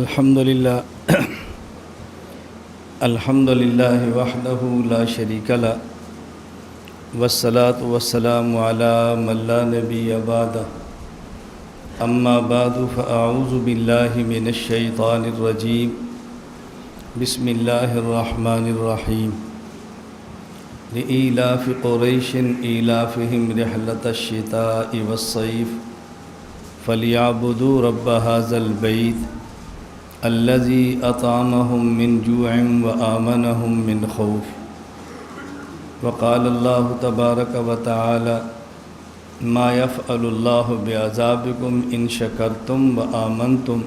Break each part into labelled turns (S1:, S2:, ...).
S1: الحمدللہ الحمدللہ وحدہ لا شریک لہ والصلاة والسلام علی من لا نبی بعدہ اما بعد فاعوذ باللہ من الشیطان الرجیم بسم اللہ الرحمن الرحیم لإیلاف قریش ایلافہم رحلة الشتاء والصیف فلیعبدوا رب ھذا البیت الذي أطعمهم من جوع وآمنهم من خوف وقال الله تبارك وتعالى ما يفعل الله بعذابكم إن شكرتم وآمنتم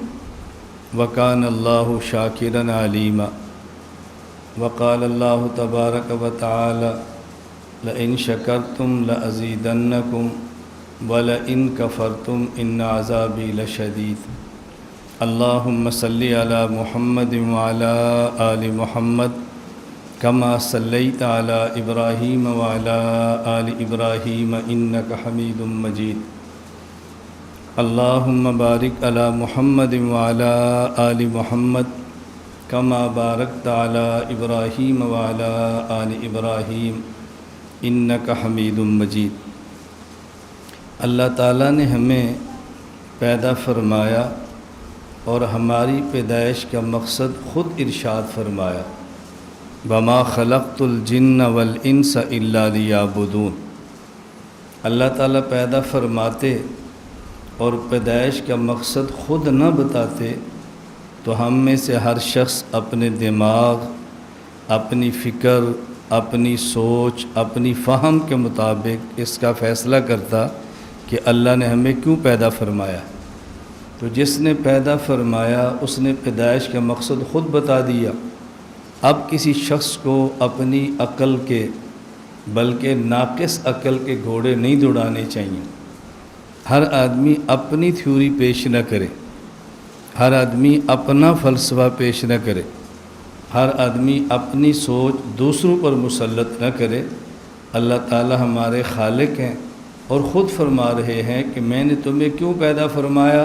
S1: وكان الله شاكرا عليما وقال الله تبارك وتعالى لئن شكرتم لأزيدنكم ولئن كفرتم إن عذابي لشديد اللهم صل على محمد وعلى آل محمد كما صليت على إبراهيم وعلى آل إبراهيم إنك حميد مجيد اللهم بارك على محمد وعلى آل محمد كما باركت على إبراهيم وعلى آل إبراهيم إنك حميد مجيد۔ اللہ تعالیٰ نے ہمیں پیدا فرمایا اور ہماری پیدائش کا مقصد خود ارشاد فرمایا وَمَا خَلَقْتُ الْجِنَّ وَالْإِنسَ إِلَّا لِيَعْبُدُونَ۔ اللہ تعالیٰ پیدا فرماتے اور پیدائش کا مقصد خود نہ بتاتے تو ہم میں سے ہر شخص اپنے دماغ، اپنی فکر، اپنی سوچ، اپنی فہم کے مطابق اس کا فیصلہ کرتا کہ اللہ نے ہمیں کیوں پیدا فرمایا۔ تو جس نے پیدا فرمایا اس نے پیدائش کا مقصد خود بتا دیا۔ اب کسی شخص کو اپنی عقل کے بلکہ ناقص عقل کے گھوڑے نہیں دوڑانے چاہیے۔ ہر آدمی اپنی تھیوری پیش نہ کرے، ہر آدمی اپنا فلسفہ پیش نہ کرے، ہر آدمی اپنی سوچ دوسروں پر مسلط نہ کرے۔ اللہ تعالی ہمارے خالق ہیں اور خود فرما رہے ہیں کہ میں نے تمہیں کیوں پیدا فرمایا،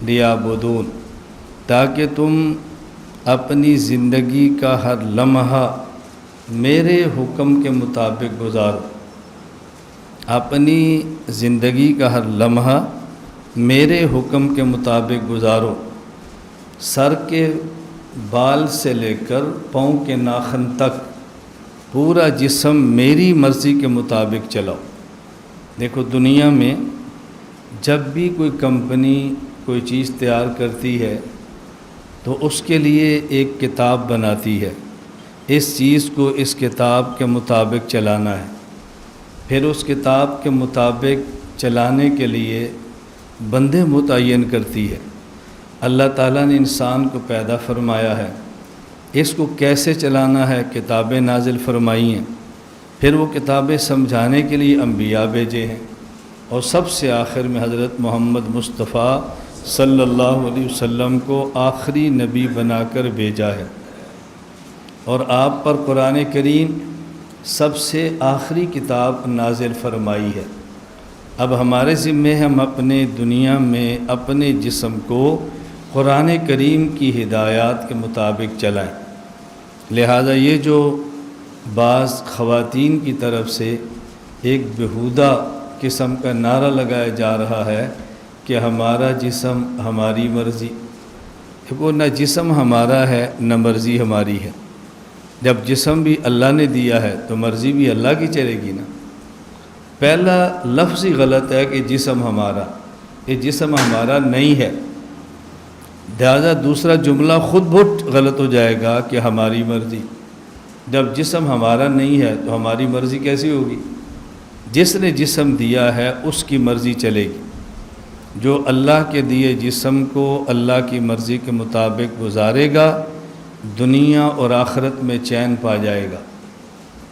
S1: لیعبدون، تاکہ تم اپنی زندگی کا ہر لمحہ میرے حکم کے مطابق گزارو، اپنی زندگی کا ہر لمحہ میرے حکم کے مطابق گزارو، سر کے بال سے لے کر پاؤں کے ناخن تک پورا جسم میری مرضی کے مطابق چلاؤ۔ دیکھو دنیا میں جب بھی کوئی کمپنی کوئی چیز تیار کرتی ہے تو اس کے لیے ایک کتاب بناتی ہے، اس چیز کو اس کتاب کے مطابق چلانا ہے، پھر اس کتاب کے مطابق چلانے کے لیے بندے متعین کرتی ہے۔ اللہ تعالیٰ نے انسان کو پیدا فرمایا ہے، اس کو کیسے چلانا ہے کتابیں نازل فرمائی ہیں، پھر وہ کتابیں سمجھانے کے لیے انبیاء بھیجے ہیں، اور سب سے آخر میں حضرت محمد مصطفیٰ صلی اللہ علیہ وسلم کو آخری نبی بنا کر بھیجا ہے، اور آپ پر قرآن کریم سب سے آخری کتاب نازل فرمائی ہے۔ اب ہمارے ذمے ہم اپنے دنیا میں اپنے جسم کو قرآن کریم کی ہدایات کے مطابق چلائیں۔ لہذا یہ جو بعض خواتین کی طرف سے ایک بیہودہ قسم کا نعرہ لگایا جا رہا ہے کہ ہمارا جسم ہماری مرضی، دیکھو نہ جسم ہمارا ہے نہ مرضی ہماری ہے۔ جب جسم بھی اللہ نے دیا ہے تو مرضی بھی اللہ کی چلے گی نا۔ پہلا لفظ ہی غلط ہے کہ جسم ہمارا، یہ جسم ہمارا نہیں ہے، لہذا دوسرا جملہ خود بہت غلط ہو جائے گا کہ ہماری مرضی۔ جب جسم ہمارا نہیں ہے تو ہماری مرضی کیسی ہوگی؟ جس نے جسم دیا ہے اس کی مرضی چلے گی۔ جو اللہ کے دیے جسم کو اللہ کی مرضی کے مطابق گزارے گا دنیا اور آخرت میں چین پا جائے گا۔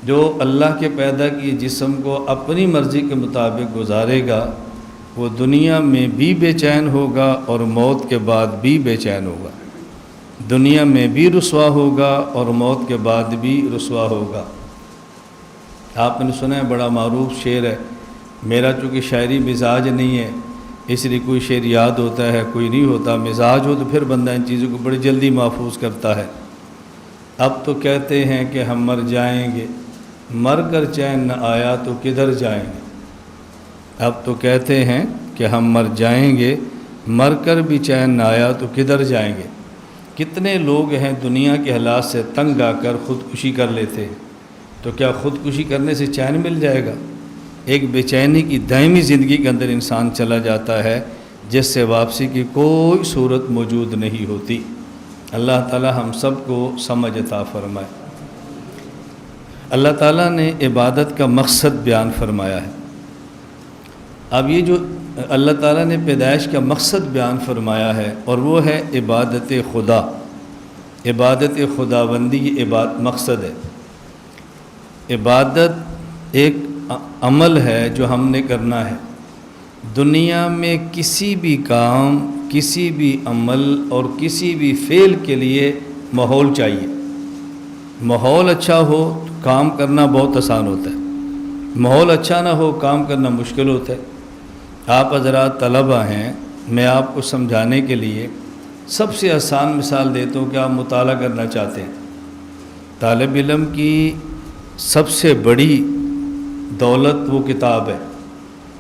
S1: جو اللہ کے پیدا کیے جسم کو اپنی مرضی کے مطابق گزارے گا وہ دنیا میں بھی بے چین ہوگا اور موت کے بعد بھی بے چین ہوگا، دنیا میں بھی رسوا ہوگا اور موت کے بعد بھی رسوا ہوگا۔ آپ نے سنا ہے بڑا معروف شعر ہے، میرا چونکہ شاعری مزاج نہیں ہے اس لیے کوئی شعر یاد ہوتا ہے کوئی نہیں ہوتا، مزاج ہو تو پھر بندہ ان چیزوں کو بڑی جلدی محفوظ کرتا ہے۔ اب تو کہتے ہیں کہ ہم مر جائیں گے، مر کر چین نہ آیا تو کدھر جائیں گے۔ اب تو کہتے ہیں کہ ہم مر جائیں گے، مر کر بھی چین نہ آیا تو کدھر جائیں گے۔ کتنے لوگ ہیں دنیا کے حالات سے تنگ آ کر خودکشی کر لیتے ہیں، تو کیا خودکشی کرنے سے چین مل جائے گا؟ ایک بے چینی کی دائمی زندگی کے اندر انسان چلا جاتا ہے جس سے واپسی کی کوئی صورت موجود نہیں ہوتی۔ اللہ تعالی ہم سب کو سمجھ عطا فرمائے۔ اللہ تعالیٰ نے عبادت کا مقصد بیان فرمایا ہے۔ اب یہ جو اللہ تعالیٰ نے پیدائش کا مقصد بیان فرمایا ہے اور وہ ہے عبادت خدا، عبادت خداوندی، یہ مقصد ہے۔ عبادت ایک عمل ہے جو ہم نے کرنا ہے۔ دنیا میں کسی بھی کام، کسی بھی عمل اور کسی بھی فعل کے لیے ماحول چاہیے۔ ماحول اچھا ہو تو کام کرنا بہت آسان ہوتا ہے، ماحول اچھا نہ ہو کام کرنا مشکل ہوتا ہے۔ آپ حضرات طلبہ ہیں، میں آپ کو سمجھانے کے لیے سب سے آسان مثال دیتا ہوں کہ آپ مطالعہ کرنا چاہتے ہیں۔ طالب علم کی سب سے بڑی دولت وہ کتاب ہے،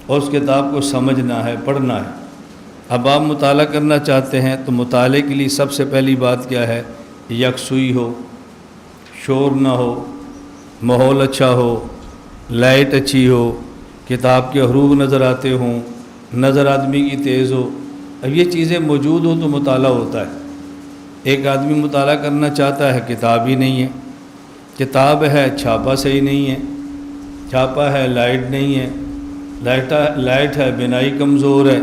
S1: اور اس کتاب کو سمجھنا ہے، پڑھنا ہے۔ اب آپ مطالعہ کرنا چاہتے ہیں تو مطالعے کے لیے سب سے پہلی بات کیا ہے؟ یکسوئی ہو، شور نہ ہو، ماحول اچھا ہو، لائٹ اچھی ہو، کتاب کے حروف نظر آتے ہوں، نظر آدمی کی تیز ہو۔ اب یہ چیزیں موجود ہو تو مطالعہ ہوتا ہے۔ ایک آدمی مطالعہ کرنا چاہتا ہے، کتاب ہی نہیں ہے، کتاب ہے چھاپا صحیح نہیں ہے، چھاپا ہے لائٹ نہیں ہے، لائٹ ہے بینائی کمزور ہے،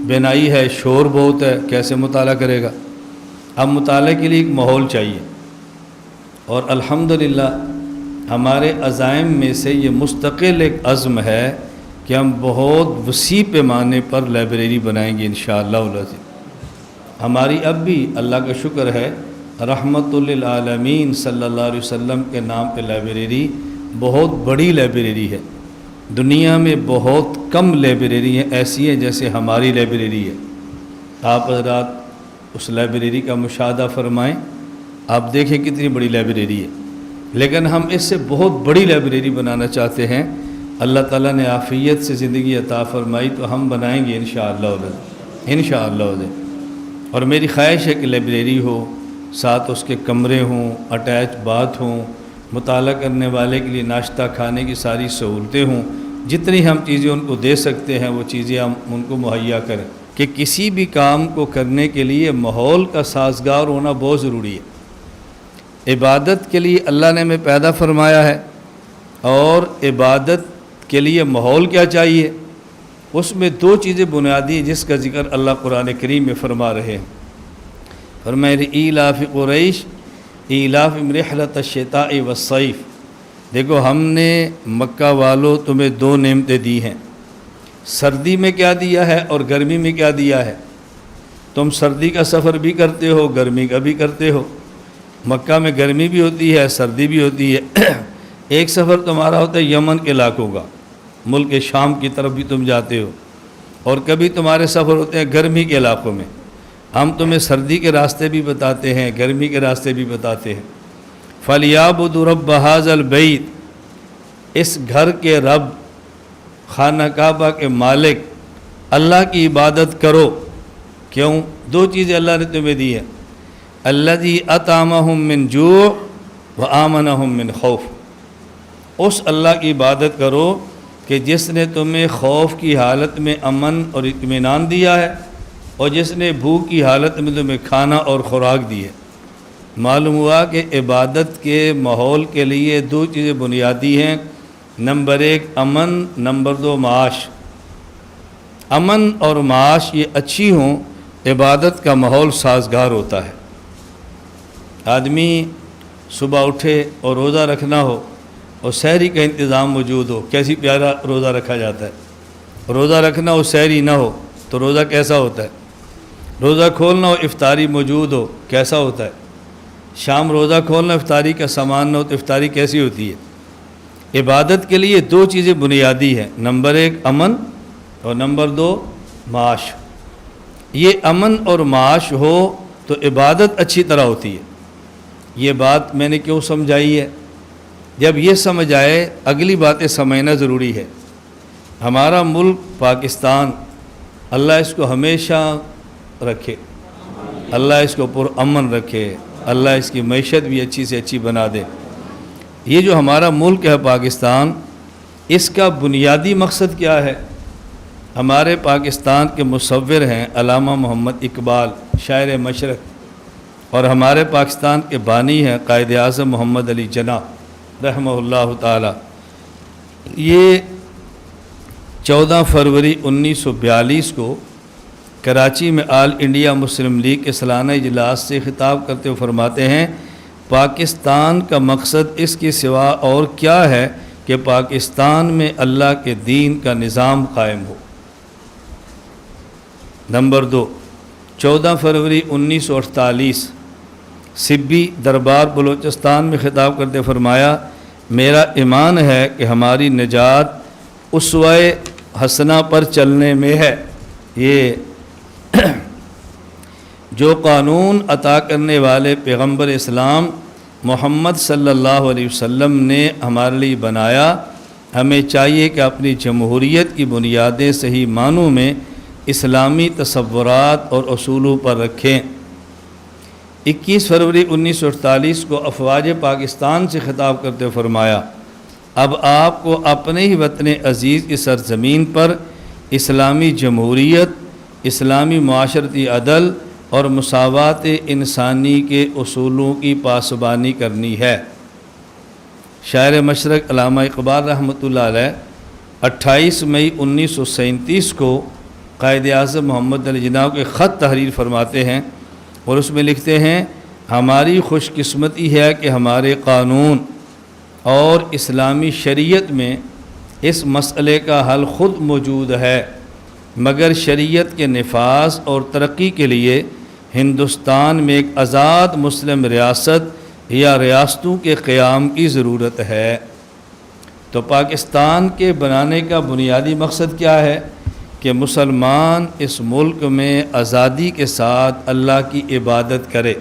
S1: بینائی ہے شور بہت ہے، کیسے مطالعہ کرے گا؟ اب مطالعے کے لیے ایک ماحول چاہیے، اور الحمدللہ ہمارے عزائم میں سے یہ مستقل ایک عزم ہے کہ ہم بہت وسیع پیمانے پر لائبریری بنائیں گے انشاءاللہ العزیز۔ ہماری اب بھی اللہ کا شکر ہے رحمت للعالمین صلی اللہ علیہ وسلم کے نام پہ لائبریری بہت بڑی لائبریری ہے۔ دنیا میں بہت کم لائبریری ہیں ایسی ہیں جیسے ہماری لائبریری ہے۔ آپ حضرات اس لائبریری کا مشاہدہ فرمائیں، آپ دیکھیں کتنی بڑی لائبریری ہے، لیکن ہم اس سے بہت بڑی لائبریری بنانا چاہتے ہیں۔ اللہ تعالیٰ نے عافیت سے زندگی عطا فرمائی تو ہم بنائیں گے انشاءاللہ انشاءاللہ۔ اور میری خواہش ہے کہ لائبریری ہو، ساتھ اس کے کمرے ہوں، اٹیچ باتھ ہوں، مطالعہ کرنے والے کے لیے ناشتہ کھانے کی ساری سہولتیں ہوں، جتنی ہم چیزیں ان کو دے سکتے ہیں وہ چیزیں ہم ان کو مہیا کریں۔ کہ کسی بھی کام کو کرنے کے لیے ماحول کا سازگار ہونا بہت ضروری ہے۔ عبادت کے لیے اللہ نے ہمیں پیدا فرمایا ہے، اور عبادت کے لیے ماحول کیا چاہیے؟ اس میں دو چیزیں بنیادی ہیں جس کا ذکر اللہ قرآن کریم میں فرما رہے ہیں۔ فرمایا ایلاف قریش ایلافہم رحلۃ الشتاء والصیف۔ دیکھو ہم نے مکہ والوں تمہیں دو نعمتیں دی ہیں، سردی میں کیا دیا ہے اور گرمی میں کیا دیا ہے۔ تم سردی کا سفر بھی کرتے ہو، گرمی کا بھی کرتے ہو۔ مکہ میں گرمی بھی ہوتی ہے، سردی بھی ہوتی ہے۔ ایک سفر تمہارا ہوتا ہے یمن کے علاقوں کا، ملک شام کی طرف بھی تم جاتے ہو، اور کبھی تمہارے سفر ہوتے ہیں گرمی کے علاقوں میں۔ ہم تمہیں سردی کے راستے بھی بتاتے ہیں، گرمی کے راستے بھی بتاتے ہیں۔ فَلْيَعْبُدُوا رَبَّ هَذَا الْبَيْتِ، اس گھر کے رب، خانہ کعبہ کے مالک اللہ کی عبادت کرو۔ کیوں؟ دو چیزیں اللہ نے تمہیں دی ہیں، الَّذِي أَطْعَمَهُم مِّن جُوعٍ وَآمَنَهُم مِّن خَوْفٍ۔ اس اللہ کی عبادت کرو کہ جس نے تمہیں خوف کی حالت میں امن اور اطمینان دیا ہے، اور جس نے بھوک کی حالت میں تمہیں کھانا اور خوراک دی ہے۔ معلوم ہوا کہ عبادت کے ماحول کے لیے دو چیزیں بنیادی ہیں، نمبر ایک امن، نمبر دو معاش۔ امن اور معاش یہ اچھی ہوں، عبادت کا ماحول سازگار ہوتا ہے۔ آدمی صبح اٹھے اور روزہ رکھنا ہو اور سحری کا انتظام موجود ہو، کیسی پیارا روزہ رکھا جاتا ہے۔ روزہ رکھنا ہو سحری نہ ہو تو روزہ کیسا ہوتا ہے؟ روزہ کھولنا ہو افطاری موجود ہو کیسا ہوتا ہے؟ شام روزہ کھولنا افطاری کا سامان نہ ہو تو افطاری کیسی ہوتی ہے؟ عبادت کے لیے دو چیزیں بنیادی ہیں، نمبر ایک امن اور نمبر دو معاش، یہ امن اور معاش ہو تو عبادت اچھی طرح ہوتی ہے۔ یہ بات میں نے کیوں سمجھائی ہے؟ جب یہ سمجھ آئے اگلی باتیں سمجھنا ضروری ہے۔ ہمارا ملک پاکستان، اللہ اس کو ہمیشہ رکھے، اللہ اس کو پر امن رکھے، اللہ اس کی معیشت بھی اچھی سے اچھی بنا دے۔ یہ جو ہمارا ملک ہے پاکستان، اس کا بنیادی مقصد کیا ہے؟ ہمارے پاکستان کے مصور ہیں علامہ محمد اقبال، شاعر مشرق، اور ہمارے پاکستان کے بانی ہیں قائد اعظم محمد علی جناح رحمہ اللہ تعالی۔ یہ 14 فروری 1942 کو کراچی میں آل انڈیا مسلم لیگ کے سالانہ اجلاس سے خطاب کرتے ہوئے فرماتے ہیں، پاکستان کا مقصد اس کے سوا اور کیا ہے کہ پاکستان میں اللہ کے دین کا نظام قائم ہو۔ نمبر 2، 14 فروری 1948 سبی دربار بلوچستان میں خطاب کرتے فرمایا، میرا ایمان ہے کہ ہماری نجات اسوہ حسنہ پر چلنے میں ہے۔ یہ جو قانون عطا کرنے والے پیغمبر اسلام محمد صلی اللہ علیہ وسلم نے ہمارے لیے بنایا، ہمیں چاہیے کہ اپنی جمہوریت کی بنیادیں صحیح معنوں میں اسلامی تصورات اور اصولوں پر رکھیں۔ 21 فروری 1948 کو افواج پاکستان سے خطاب کرتے فرمایا، اب آپ کو اپنے ہی وطن عزیز کی سرزمین پر اسلامی جمہوریت، اسلامی معاشرتی عدل اور مساوات انسانی کے اصولوں کی پاسبانی کرنی ہے۔ شاعر مشرق علامہ اقبال رحمۃ اللہ علیہ 28 مئی 1937 کو قائد اعظم محمد علی جناح کے خط تحریر فرماتے ہیں اور اس میں لکھتے ہیں، ہماری خوش قسمتی ہے کہ ہمارے قانون اور اسلامی شریعت میں اس مسئلے کا حل خود موجود ہے، مگر شریعت کے نفاذ اور ترقی کے لیے ہندوستان میں ایک آزاد مسلم ریاست یا ریاستوں کے قیام کی ضرورت ہے۔ تو پاکستان کے بنانے کا بنیادی مقصد کیا ہے؟ کہ مسلمان اس ملک میں آزادی کے ساتھ اللہ کی عبادت کرے،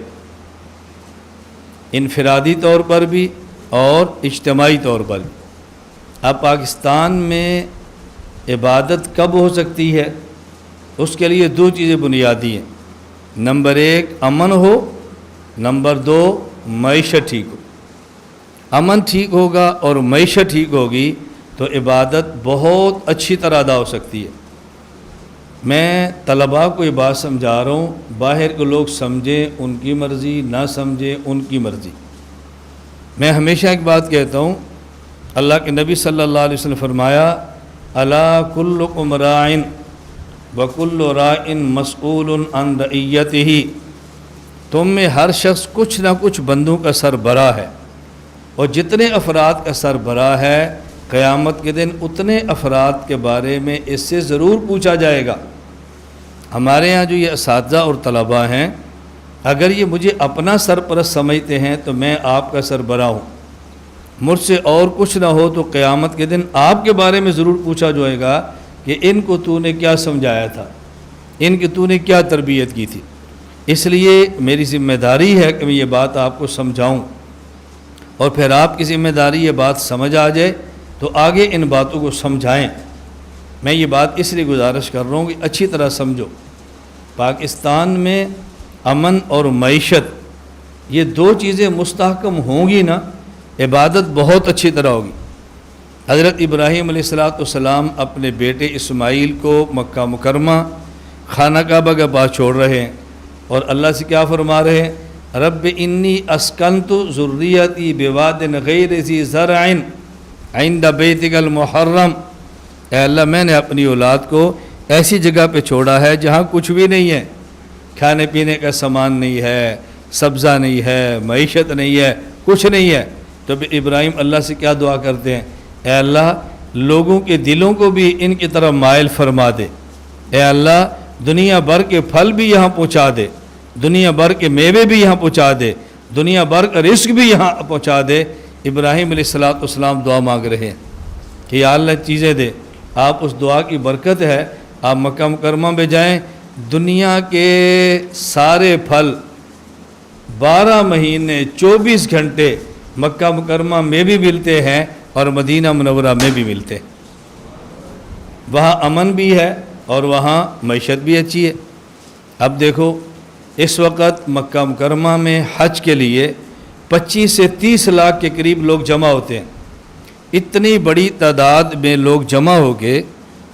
S1: انفرادی طور پر بھی اور اجتماعی طور پر بھی۔ اب پاکستان میں عبادت کب ہو سکتی ہے؟ اس کے لیے 2 چیزیں بنیادی ہیں، نمبر 1 امن ہو، نمبر 2 معیشت ٹھیک ہو۔ امن ٹھیک ہوگا اور معیشت ٹھیک ہوگی تو عبادت بہت اچھی طرح ادا ہو سکتی ہے۔ میں طلباء کو یہ بات سمجھا رہا ہوں، باہر کے لوگ سمجھیں ان کی مرضی، نہ سمجھیں ان کی مرضی۔ میں ہمیشہ ایک بات کہتا ہوں، اللہ کے نبی صلی اللہ علیہ وسلم فرمایا، الا کلکم راعٍ وکل راعٍ مسئول عن رعیتہ، تم میں ہر شخص کچھ نہ کچھ بندوں کا سربراہ ہے، اور جتنے افراد کا سربراہ ہے قیامت کے دن اتنے افراد کے بارے میں اس سے ضرور پوچھا جائے گا۔ ہمارے ہاں جو یہ اساتذہ اور طلباء ہیں، اگر یہ مجھے اپنا سرپرست سمجھتے ہیں تو میں آپ کا سربراہ ہوں، مجھ سے اور کچھ نہ ہو تو قیامت کے دن آپ کے بارے میں ضرور پوچھا جائے گا کہ ان کو تو نے کیا سمجھایا تھا، ان کی تو نے کیا تربیت کی تھی۔ اس لیے میری ذمہ داری ہے کہ میں یہ بات آپ کو سمجھاؤں، اور پھر آپ کی ذمہ داری یہ بات سمجھ آ جائے تو آگے ان باتوں کو سمجھائیں۔ میں یہ بات اس لیے گزارش کر رہا ہوں کہ اچھی طرح سمجھو، پاکستان میں امن اور معیشت یہ 2 چیزیں مستحکم ہوں گی نا، عبادت بہت اچھی طرح ہوگی۔ حضرت ابراہیم علیہ السلام اپنے بیٹے اسماعیل کو مکہ مکرمہ خانہ کعبہ کے پاس چھوڑ رہے ہیں، اور اللہ سے کیا فرما رہے ہیں، رب انی اسکنت ذریتی بواد غیر ذی زرع عند بیتک المحرم، اے اللہ میں نے اپنی اولاد کو ایسی جگہ پہ چھوڑا ہے جہاں کچھ بھی نہیں ہے، کھانے پینے کا سامان نہیں ہے، سبزہ نہیں ہے، معیشت نہیں ہے، کچھ نہیں ہے۔ تو ابراہیم اللہ سے کیا دعا کرتے ہیں، اے اللہ لوگوں کے دلوں کو بھی ان کی طرف مائل فرما دے، اے اللہ دنیا بھر کے پھل بھی یہاں پہنچا دے، دنیا بھر کے میوے بھی یہاں پہنچا دے، دنیا بھر کا رزق بھی یہاں پہنچا دے۔ ابراہیم علیہ السلام دعا مانگ رہے ہیں کہ یا اللہ چیزیں دے۔ آپ اس دعا کی برکت ہے آپ مکہ مکرمہ میں جائیں، دنیا کے سارے پھل 12 مہینے 24 گھنٹے مکہ مکرمہ میں بھی ملتے ہیں اور مدینہ منورہ میں بھی ملتے ہیں۔ وہاں امن بھی ہے اور وہاں معیشت بھی اچھی ہے۔ اب دیکھو اس وقت مکہ مکرمہ میں حج کے لیے 25 سے 30 لاکھ کے قریب لوگ جمع ہوتے ہیں۔ اتنی بڑی تعداد میں لوگ جمع ہو کے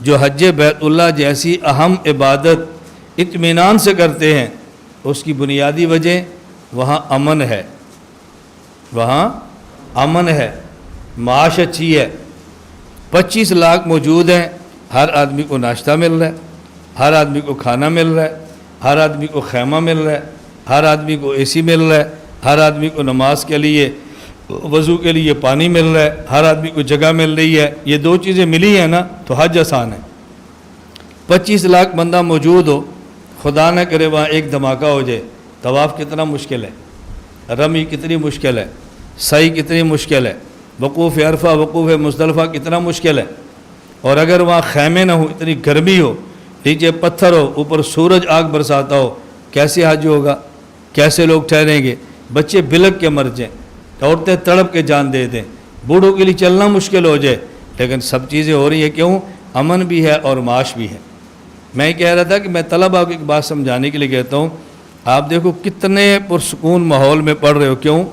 S1: جو حج بیت اللہ جیسی اہم عبادت اطمینان سے کرتے ہیں، اس کی بنیادی وجہ وہاں امن ہے، وہاں امن ہے، معاش اچھی ہے۔ 25 لاکھ موجود ہیں، ہر آدمی کو ناشتہ مل رہا ہے، ہر آدمی کو کھانا مل رہا ہے، ہر آدمی کو خیمہ مل رہا ہے، ہر آدمی کو اے سی مل رہا ہے، ہر آدمی کو نماز کے لیے وضو کے لیے پانی مل رہا ہے، ہر آدمی کو جگہ مل رہی ہے۔ یہ 2 چیزیں ملی ہیں نا تو حج آسان ہے۔ 25 لاکھ بندہ موجود ہو، خدا نہ کرے وہاں ایک دھماکہ ہو جائے، طواف کتنا مشکل ہے، رمی کتنی مشکل ہے، سعی کتنی مشکل ہے، وقوف عرفہ وقوف مزدلفہ کتنا مشکل ہے، اور اگر وہاں خیمے نہ ہو، اتنی گرمی ہو، نیچے پتھر ہو، اوپر سورج آگ برساتا ہو، کیسے حج ہوگا؟ کیسے لوگ ٹھہریں گے؟ بچے بلک کے مر جائیں، عورتیں تڑپ کے جان دے دیں، بوڑھوں کے لیے چلنا مشکل ہو جائے، لیکن سب چیزیں ہو رہی ہیں کیوں؟ امن بھی ہے اور معاش بھی ہے۔ میں کہہ رہا تھا کہ میں طلباء کو ایک بات سمجھانے کے لیے کہتا ہوں، آپ دیکھو کتنے پرسکون ماحول میں پڑھ رہے ہو، کیوں؟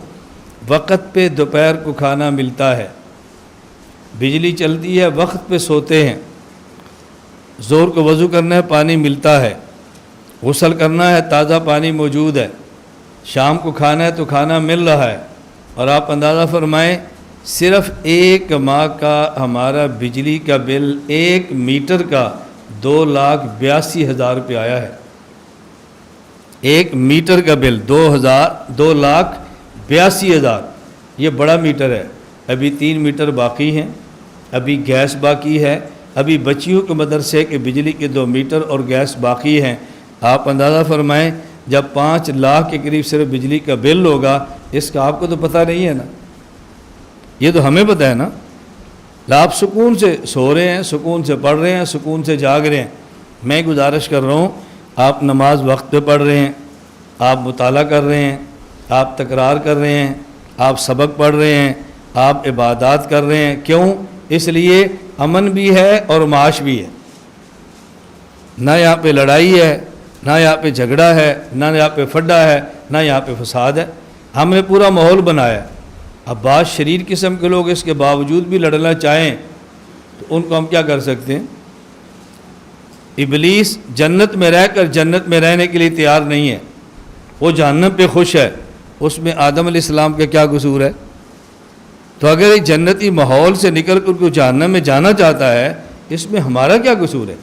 S1: وقت پہ دوپہر کو کھانا ملتا ہے، بجلی چلتی ہے، وقت پہ سوتے ہیں، زور کو وضو کرنا ہے پانی ملتا ہے، غسل کرنا ہے تازہ پانی موجود ہے، شام کو کھانا ہے تو کھانا مل رہا ہے۔ اور آپ اندازہ فرمائیں صرف 1 ماہ کا ہمارا بجلی کا بل 1 میٹر کا 2,82,000 روپے آیا ہے۔ 1 میٹر کا بل 2,82,000، یہ بڑا میٹر ہے۔ ابھی 3 میٹر باقی ہیں، ابھی گیس باقی ہے، ابھی بچیوں کے مدرسے کے بجلی کے 2 میٹر اور گیس باقی ہیں۔ آپ اندازہ فرمائیں جب 5 لاکھ کے قریب صرف بجلی کا بل ہوگا، اس کا آپ کو تو پتہ نہیں ہے نا، یہ تو ہمیں پتہ ہے نا۔ آپ سکون سے سو رہے ہیں، سکون سے پڑھ رہے ہیں، سکون سے جاگ رہے ہیں۔ میں گزارش کر رہا ہوں، آپ نماز وقت پہ پڑھ رہے ہیں، آپ مطالعہ کر رہے ہیں، آپ تکرار کر رہے ہیں، آپ سبق پڑھ رہے ہیں، آپ عبادات کر رہے ہیں، کیوں؟ اس لیے امن بھی ہے اور معاش بھی ہے۔ نہ یہاں پہ لڑائی ہے، نہ یہاں پہ جھگڑا ہے، نہ یہاں پہ فڈا ہے، نہ یہاں پہ فساد ہے۔ ہم نے پورا ماحول بنایا ہے۔ اب بعض شریر قسم کے لوگ اس کے باوجود بھی لڑنا چاہیں تو ان کو ہم کیا کر سکتے ہیں؟ ابلیس جنت میں رہ کر جنت میں رہنے کے لیے تیار نہیں ہے، وہ جہنم پہ خوش ہے، اس میں آدم علیہ السلام کا کیا قصور ہے؟ تو اگر ایک جنتی ماحول سے نکل کر کوئی جہنم میں جانا چاہتا ہے، اس میں ہمارا کیا قصور ہے؟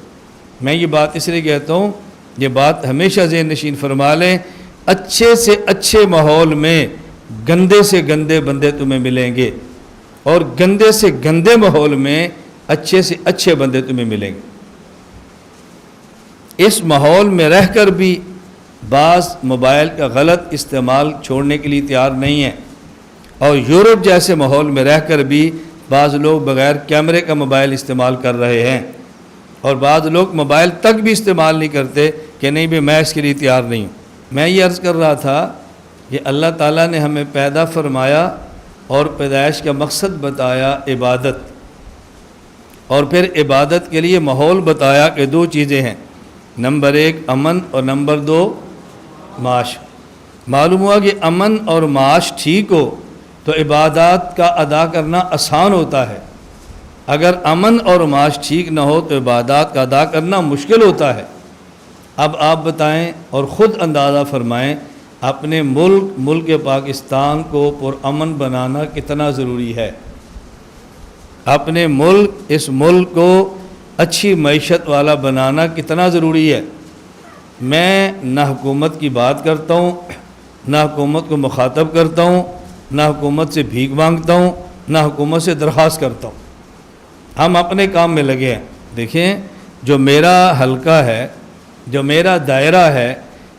S1: میں یہ بات اس لیے کہتا ہوں، یہ بات ہمیشہ ذہن نشین فرما لیں، اچھے سے اچھے ماحول میں گندے سے گندے بندے تمہیں ملیں گے، اور گندے سے گندے ماحول میں اچھے سے اچھے بندے تمہیں ملیں گے۔ اس ماحول میں رہ کر بھی بعض موبائل کا غلط استعمال چھوڑنے کے لیے تیار نہیں ہیں، اور یورپ جیسے ماحول میں رہ کر بھی بعض لوگ بغیر کیمرے کا موبائل استعمال کر رہے ہیں، اور بعض لوگ موبائل تک بھی استعمال نہیں کرتے کہ نہیں بھی میں اس کے لیے تیار نہیں ہوں۔ میں یہ عرض کر رہا تھا کہ اللہ تعالیٰ نے ہمیں پیدا فرمایا اور پیدائش کا مقصد بتایا عبادت، اور پھر عبادت کے لیے ماحول بتایا کہ 2 چیزیں ہیں، نمبر 1 امن اور نمبر 2 معاش۔ معلوم ہوا کہ امن اور معاش ٹھیک ہو تو عبادات کا ادا کرنا آسان ہوتا ہے، اگر امن اور معاش ٹھیک نہ ہو تو عبادات کا ادا کرنا مشکل ہوتا ہے۔ اب آپ بتائیں اور خود اندازہ فرمائیں، اپنے ملک پاکستان کو پرامن بنانا کتنا ضروری ہے؟ اپنے اس ملک کو اچھی معیشت والا بنانا کتنا ضروری ہے؟ میں نہ حکومت کی بات کرتا ہوں، نہ حکومت کو مخاطب کرتا ہوں، نہ حکومت سے بھیک مانگتا ہوں، نہ حکومت سے درخواست کرتا ہوں، ہم اپنے کام میں لگے ہیں۔ دیکھیں، جو میرا حلقہ ہے، جو میرا دائرہ ہے،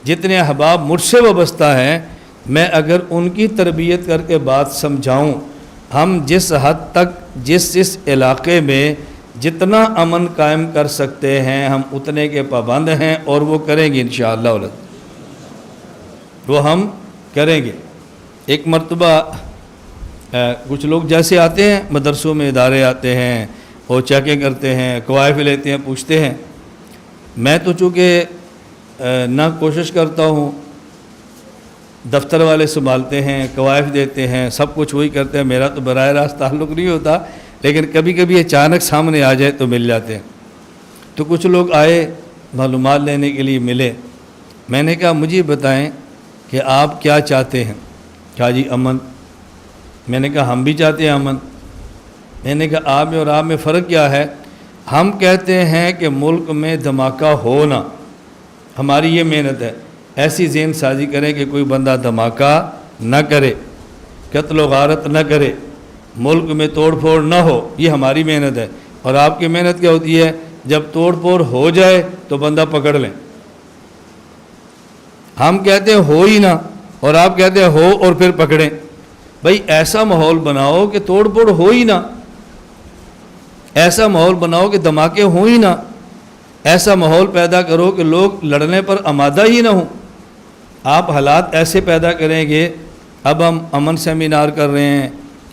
S1: جتنے احباب مجھ سے وابستہ ہیں، میں اگر ان کی تربیت کر کے بات سمجھاؤں، ہم جس حد تک جس علاقے میں جتنا امن قائم کر سکتے ہیں ہم اتنے کے پابند ہیں، اور وہ کریں گے انشاءاللہ، وہ ہم کریں گے۔ ایک مرتبہ کچھ لوگ جیسے آتے ہیں مدرسوں میں، ادارے آتے ہیں اور چیکنگ کرتے ہیں، کوائف لیتے ہیں، پوچھتے ہیں۔ میں تو چونکہ نہ کوشش کرتا ہوں، دفتر والے سنبھالتے ہیں، کوائف دیتے ہیں، سب کچھ وہی کرتے ہیں، میرا تو براہ راست تعلق نہیں ہوتا، لیکن کبھی کبھی اچانک سامنے آ جائے تو مل جاتے ہیں۔ تو کچھ لوگ آئے معلومات لینے کے لیے، ملے۔ میں نے کہا مجھے بتائیں کہ آپ کیا چاہتے ہیں؟ کہا جی امن۔ میں نے کہا ہم بھی چاہتے ہیں امن۔ میں نے کہا آپ میں اور آپ میں فرق کیا ہے؟ ہم کہتے ہیں کہ ملک میں دھماکہ ہونا، ہماری یہ محنت ہے، ایسی ذہن سازی کریں کہ کوئی بندہ دھماکہ نہ کرے، قتل و غارت نہ کرے، ملک میں توڑ پھوڑ نہ ہو، یہ ہماری محنت ہے۔ اور آپ کی محنت کیا ہوتی ہے؟ جب توڑ پھوڑ ہو جائے تو بندہ پکڑ لیں۔ ہم کہتے ہیں ہو ہی نہ، اور آپ کہتے ہیں ہو اور پھر پکڑیں۔ بھئی ایسا ماحول بناؤ کہ توڑ پھوڑ ہو ہی نہ، ایسا ماحول بناؤ کہ دھماکے ہوں ہی نہ، ایسا ماحول پیدا کرو کہ لوگ لڑنے پر آمادہ ہی نہ ہوں۔ آپ حالات ایسے پیدا کریں گے۔ اب ہم امن سیمینار کر رہے ہیں،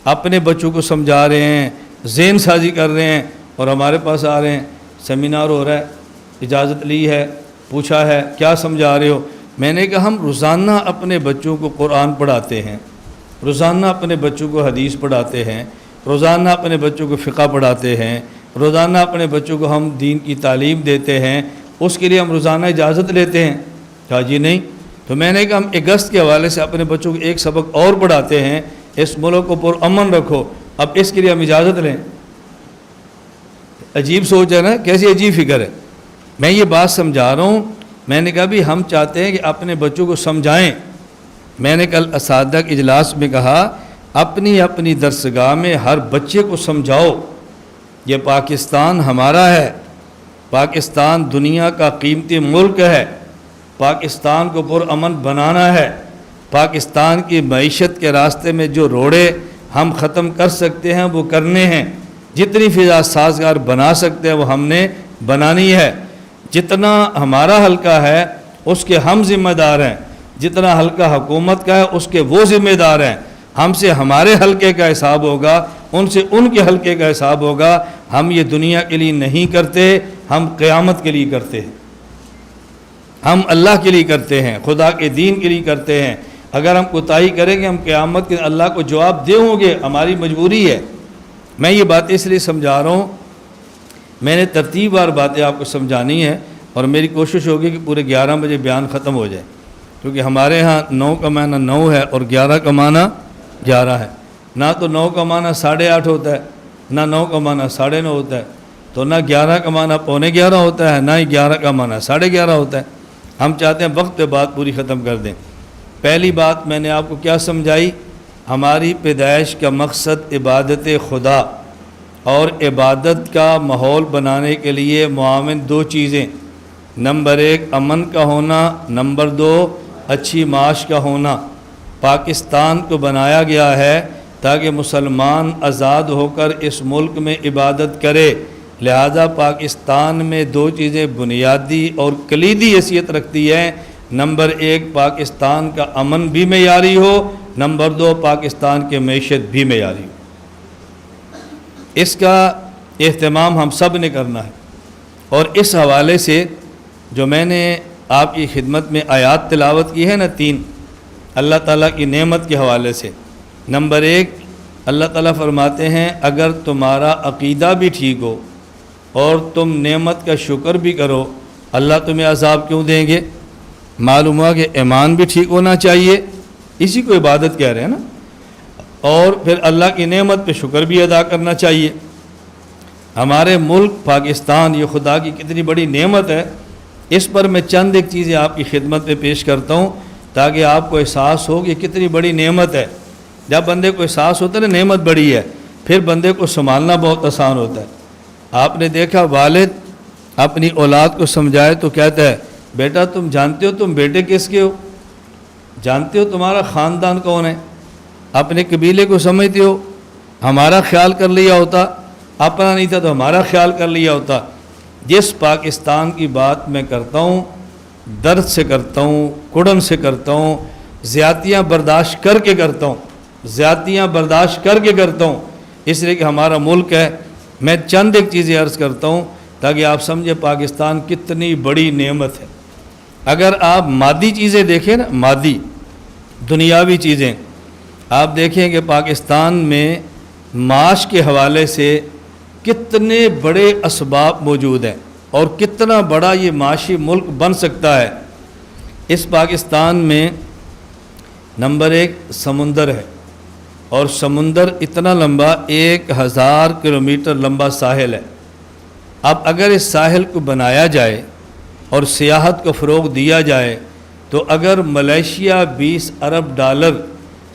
S1: اپنے بچوں کو سمجھا رہے ہیں، ذہن سازی کر رہے ہیں، اور ہمارے پاس آ رہے ہیں، سیمینار ہو رہا ہے، اجازت لی ہے، پوچھا ہے کیا سمجھا رہے ہو؟ میں نے کہا ہم روزانہ اپنے بچوں کو قرآن پڑھاتے ہیں، روزانہ اپنے بچوں کو حدیث پڑھاتے ہیں، روزانہ اپنے بچوں کو فقہ پڑھاتے ہیں، روزانہ اپنے بچوں کو ہم دین کی تعلیم دیتے ہیں، اس کے لیے ہم روزانہ اجازت لیتے ہیں؟ کہا جی نہیں۔ تو میں نے کہا ہم اگست کے حوالے سے اپنے بچوں کو ایک سبق اور پڑھاتے ہیں، اس ملک کو پر امن رکھو، اب اس کے لیے ہم اجازت لیں؟ عجیب سوچ ہے نا، کیسی عجیب فکر ہے۔ میں یہ بات سمجھا رہا ہوں، میں نے کہا بھی ہم چاہتے ہیں کہ اپنے بچوں کو سمجھائیں۔ میں نے کل اساتذہ کے اجلاس میں کہا اپنی اپنی درسگاہ میں ہر بچے کو سمجھاؤ یہ پاکستان ہمارا ہے، پاکستان دنیا کا قیمتی ملک ہے، پاکستان کو پر امن بنانا ہے، پاکستان کی معیشت کے راستے میں جو روڑے ہم ختم کر سکتے ہیں وہ کرنے ہیں، جتنی فضا سازگار بنا سکتے ہیں وہ ہم نے بنانی ہے، جتنا ہمارا حلقہ ہے اس کے ہم ذمہ دار ہیں، جتنا حلقہ حکومت کا ہے اس کے وہ ذمہ دار ہیں، ہم سے ہمارے حلقے کا حساب ہوگا، ان سے ان کے حلقے کا حساب ہوگا۔ ہم یہ دنیا کے لیے نہیں کرتے، ہم قیامت کے لیے کرتے ہیں، ہم اللہ کے لیے کرتے ہیں، خدا کے دین کے لیے کرتے ہیں۔ اگر ہم کوتاہی کریں گے ہم قیامت کے اللہ کو جواب دے ہوں گے، ہماری مجبوری ہے۔ میں یہ باتیں اس لیے سمجھا رہا ہوں، میں نے ترتیب وار باتیں آپ کو سمجھانی ہے، اور میری کوشش ہوگی کہ پورے 11 بجے بیان ختم ہو جائے، کیونکہ ہمارے ہاں 9 کا معنی 9 ہے اور 11 کا معنی 11 ہے۔ نہ تو 9 کا معنی 8:30 ہوتا ہے، نہ 9 کا معنی 9:30 ہوتا ہے، تو نہ 11 کا معنی 11:45 ہوتا ہے، نہ ہی 11 کا معنی 11:30 ہوتا ہے۔ ہم چاہتے ہیں وقت پہ بات پوری ختم کر دیں۔ پہلی بات میں نے آپ کو کیا سمجھائی؟ ہماری پیدائش کا مقصد عبادت خدا، اور عبادت کا ماحول بنانے کے لیے معاون 2 چیزیں، نمبر 1 امن کا ہونا، نمبر 2 اچھی معاش کا ہونا۔ پاکستان کو بنایا گیا ہے تاکہ مسلمان آزاد ہو کر اس ملک میں عبادت کرے، لہذا پاکستان میں 2 چیزیں بنیادی اور کلیدی حیثیت رکھتی ہیں، نمبر 1 پاکستان کا امن بھی معیاری ہو، نمبر 2 پاکستان کی معیشت بھی معیاری ہو۔ اس کا اہتمام ہم سب نے کرنا ہے، اور اس حوالے سے جو میں نے آپ کی خدمت میں آیات تلاوت کی ہے نا 3 اللہ تعالیٰ کی نعمت کے حوالے سے، نمبر 1 اللہ تعالیٰ فرماتے ہیں اگر تمہارا عقیدہ بھی ٹھیک ہو اور تم نعمت کا شکر بھی کرو اللہ تمہیں عذاب کیوں دیں گے؟ معلوم ہوا کہ ایمان بھی ٹھیک ہونا چاہیے، اسی کو عبادت کہہ رہے ہیں نا، اور پھر اللہ کی نعمت پہ شکر بھی ادا کرنا چاہیے۔ ہمارے ملک پاکستان یہ خدا کی کتنی بڑی نعمت ہے، اس پر میں چند ایک چیزیں آپ کی خدمت میں پیش کرتا ہوں تاکہ آپ کو احساس ہو کہ کتنی بڑی نعمت ہے۔ جب بندے کو احساس ہوتا ہے نا نعمت بڑی ہے، پھر بندے کو سنبھالنا بہت آسان ہوتا ہے۔ آپ نے دیکھا والد اپنی اولاد کو سمجھائے تو کہتا ہے بیٹا تم جانتے ہو تم بیٹے کس کے ہو، جانتے ہو تمہارا خاندان کون ہے، اپنے قبیلے کو سمجھتے ہو، ہمارا خیال کر لیا ہوتا اپنا نہیں تھا تو ہمارا خیال کر لیا ہوتا۔ جس پاکستان کی بات میں کرتا ہوں درد سے کرتا ہوں، کڑن سے کرتا ہوں، زیادتیاں برداشت کر کے کرتا ہوں، زیادتیاں برداشت کر کے کرتا ہوں، اس لیے کہ ہمارا ملک ہے۔ میں چند ایک چیزیں عرض کرتا ہوں تاکہ آپ سمجھیں پاکستان کتنی بڑی نعمت ہے۔ اگر آپ مادی چیزیں دیکھیں نا، مادی دنیاوی چیزیں، آپ دیکھیں کہ پاکستان میں معاش کے حوالے سے کتنے بڑے اسباب موجود ہیں اور کتنا بڑا یہ معاشی ملک بن سکتا ہے۔ اس پاکستان میں نمبر 1 سمندر ہے، اور سمندر اتنا لمبا 1000 کلومیٹر لمبا ساحل ہے۔ اب اگر اس ساحل کو بنایا جائے اور سیاحت کو فروغ دیا جائے تو اگر ملیشیا 20 ارب ڈالر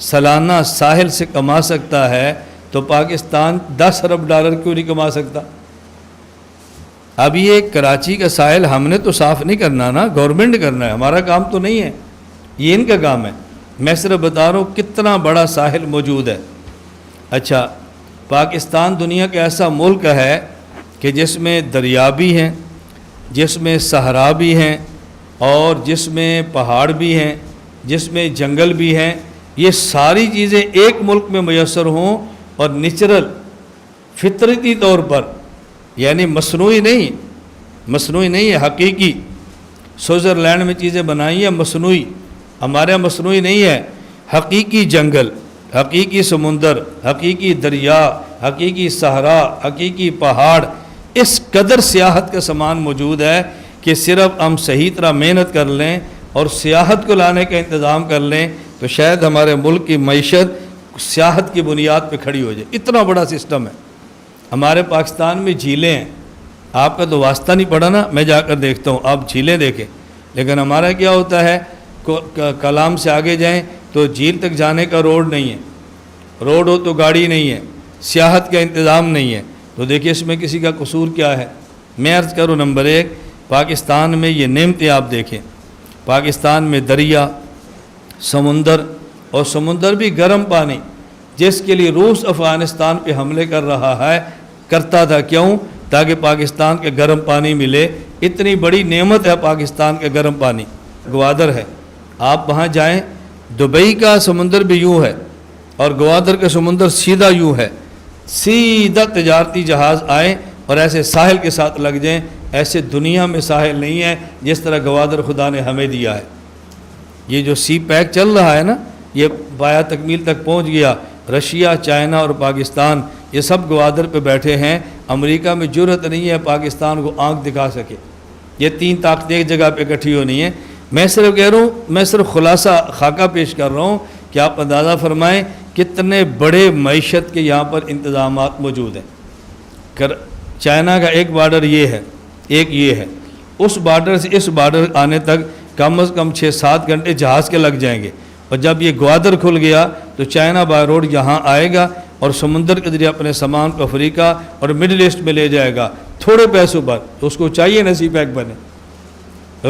S1: سالانہ ساحل سے کما سکتا ہے تو پاکستان 10 ارب ڈالر کیوں نہیں کما سکتا؟ اب یہ کراچی کا ساحل ہم نے تو صاف نہیں کرنا نا، گورنمنٹ کرنا ہے، ہمارا کام تو نہیں ہے، یہ ان کا کام ہے۔ میں صرف بتا رہا ہوں کتنا بڑا ساحل موجود ہے۔ اچھا، پاکستان دنیا کا ایسا ملک ہے کہ جس میں دریا بھی ہیں، جس میں صحرا بھی ہیں، اور جس میں پہاڑ بھی ہیں، جس میں جنگل بھی ہیں۔ یہ ساری چیزیں ایک ملک میں میسر ہوں اور نیچرل فطرتی طور پر، یعنی مصنوعی نہیں ہے، حقیقی۔ سوئٹزرلینڈ میں چیزیں بنائی ہیں مصنوعی، ہمارے یہاں مصنوعی نہیں ہے، حقیقی جنگل، حقیقی سمندر، حقیقی دریا، حقیقی صحرا، حقیقی پہاڑ۔ اس قدر سیاحت کا سامان موجود ہے کہ صرف ہم صحیح طرح محنت کر لیں اور سیاحت کو لانے کا انتظام کر لیں تو شاید ہمارے ملک کی معیشت سیاحت کی بنیاد پہ کھڑی ہو جائے۔ اتنا بڑا سسٹم ہے۔ ہمارے پاکستان میں جھیلیں ہیں، آپ کا تو واسطہ نہیں پڑا نا، میں جا کر دیکھتا ہوں، آپ جھیلیں دیکھیں، لیکن ہمارا کیا ہوتا ہے، کلام سے آگے جائیں تو جھیل تک جانے کا روڈ نہیں ہے، روڈ ہو تو گاڑی نہیں ہے، سیاحت کا انتظام نہیں ہے، تو دیکھیے اس میں کسی کا قصور کیا ہے۔ میں عرض کروں نمبر 1 پاکستان میں یہ نعمتیں آپ دیکھیں، پاکستان میں دریا، سمندر، اور سمندر بھی گرم پانی، جس کے لیے روس افغانستان پہ حملے کر رہا ہے، کرتا تھا، کیوں؟ تاکہ پاکستان کے گرم پانی ملے۔ اتنی بڑی نعمت ہے پاکستان کے گرم پانی۔ گوادر ہے، آپ وہاں جائیں، دبئی کا سمندر بھی یوں ہے اور گوادر کا سمندر سیدھا یوں ہے، سیدھا تجارتی جہاز آئیں اور ایسے ساحل کے ساتھ لگ جائیں۔ ایسے دنیا میں ساحل نہیں ہے جس طرح گوادر خدا نے ہمیں دیا ہے۔ یہ جو سی پیک چل رہا ہے نا، یہ بایا تکمیل تک پہنچ گیا۔ رشیا، چائنا اور پاکستان یہ سب گوادر پہ بیٹھے ہیں۔ امریکہ میں جرأت نہیں ہے پاکستان کو آنکھ دکھا سکے۔ یہ 3 طاقتیں ایک جگہ پہ اکٹھی ہونی ہیں۔ میں صرف کہہ رہا ہوں، میں صرف خلاصہ خاکہ پیش کر رہا ہوں کہ آپ اندازہ فرمائیں کتنے بڑے معیشت کے یہاں پر انتظامات موجود ہیں۔ چائنا کا ایک بارڈر یہ ہے، ایک یہ ہے، اس بارڈر سے اس بارڈر آنے تک کم از کم 6-7 گھنٹے جہاز کے لگ جائیں گے، اور جب یہ گوادر کھل گیا تو چائنا بائی روڈ یہاں آئے گا اور سمندر کے ذریعے اپنے سامان کو افریقہ اور مڈل ایسٹ میں لے جائے گا تھوڑے پیسوں پر۔ تو اس کو چاہیے نا سی پیک بنے۔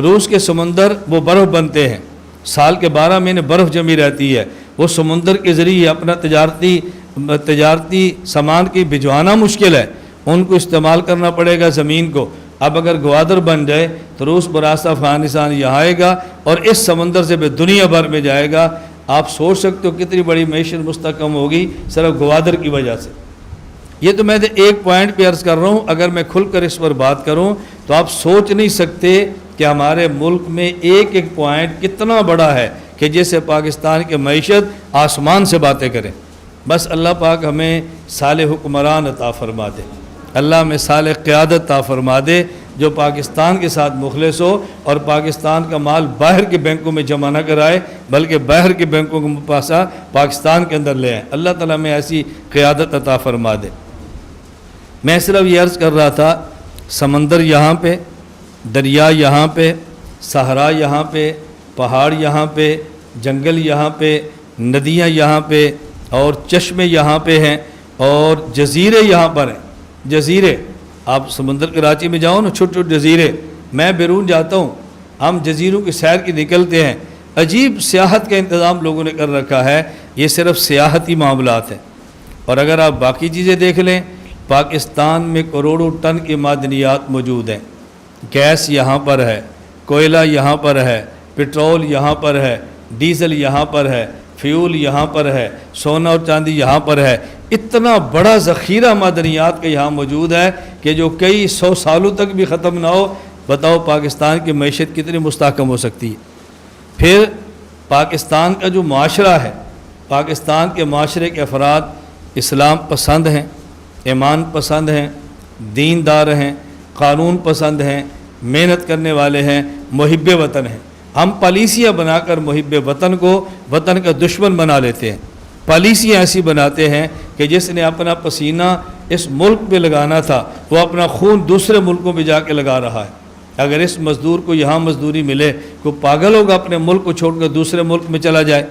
S1: روس کے سمندر وہ برف بنتے ہیں، سال کے 12 مہینے برف جمی رہتی ہے، وہ سمندر کے ذریعے اپنا تجارتی سامان کی بھجوانا مشکل ہے، ان کو استعمال کرنا پڑے گا زمین کو۔ اب اگر گوادر بن جائے تو روس براستہ افغانستان یہاں آئے گا اور اس سمندر سے بھی دنیا بھر میں جائے گا۔ آپ سوچ سکتے ہو کتنی بڑی معیشت مستحکم ہوگی صرف گوادر کی وجہ سے۔ یہ تو میں ایک پوائنٹ پہ عرض کر رہا ہوں، اگر میں کھل کر اس پر بات کروں تو آپ سوچ نہیں سکتے کہ ہمارے ملک میں ایک ایک پوائنٹ کتنا بڑا ہے کہ جیسے پاکستان کی معیشت آسمان سے باتیں کریں۔ بس اللہ پاک ہمیں صالح حکمران عطا فرما دے، اللہ میں صالح قیادت عطا فرما دے جو پاکستان کے ساتھ مخلص ہو اور پاکستان کا مال باہر کے بینکوں میں جمع نہ کرائے بلکہ باہر کے بینکوں کو پاسا پاکستان کے اندر لے آئے۔ اللہ تعالیٰ میں ایسی قیادت عطا فرما دے۔ میں صرف یہ عرض کر رہا تھا، سمندر یہاں پہ، دریا یہاں پہ، صحرا یہاں پہ، پہاڑ یہاں پہ، جنگل یہاں پہ، ندیاں یہاں پہ، اور چشمے یہاں پہ ہیں، اور جزیرے یہاں پر ہیں۔ جزیرے، آپ سمندر کراچی میں جاؤ نا، چھوٹے چھوٹے جزیرے، میں بیرون جاتا ہوں، ہم جزیروں کی سیر کی نکلتے ہیں، عجیب سیاحت کا انتظام لوگوں نے کر رکھا ہے۔ یہ صرف سیاحتی معاملات ہیں، اور اگر آپ باقی چیزیں دیکھ لیں، پاکستان میں کروڑوں ٹن کی معدنیات موجود ہیں، گیس یہاں پر ہے، کوئلہ یہاں پر ہے، پٹرول یہاں پر ہے، ڈیزل یہاں پر ہے، فیول یہاں پر ہے، سونا اور چاندی یہاں پر ہے۔ اتنا بڑا ذخیرہ معدنیات کا یہاں موجود ہے کہ جو کئی 100 سالوں تک بھی ختم نہ ہو۔ بتاؤ پاکستان کی معیشت کتنی مستحکم ہو سکتی ہے۔ پھر پاکستان کا جو معاشرہ ہے، پاکستان کے معاشرے کے افراد اسلام پسند ہیں، ایمان پسند ہیں، دیندار ہیں، قانون پسند ہیں، محنت کرنے والے ہیں، محب وطن ہیں۔ ہم پالیسیاں بنا کر محب وطن کو وطن کا دشمن بنا لیتے ہیں۔ پالیسیاں ایسی بناتے ہیں کہ جس نے اپنا پسینہ اس ملک پہ لگانا تھا وہ اپنا خون دوسرے ملکوں پہ جا کے لگا رہا ہے۔ اگر اس مزدور کو یہاں مزدوری ملے، کوئی پاگل ہوگا اپنے ملک کو چھوڑ کر دوسرے ملک میں چلا جائے؟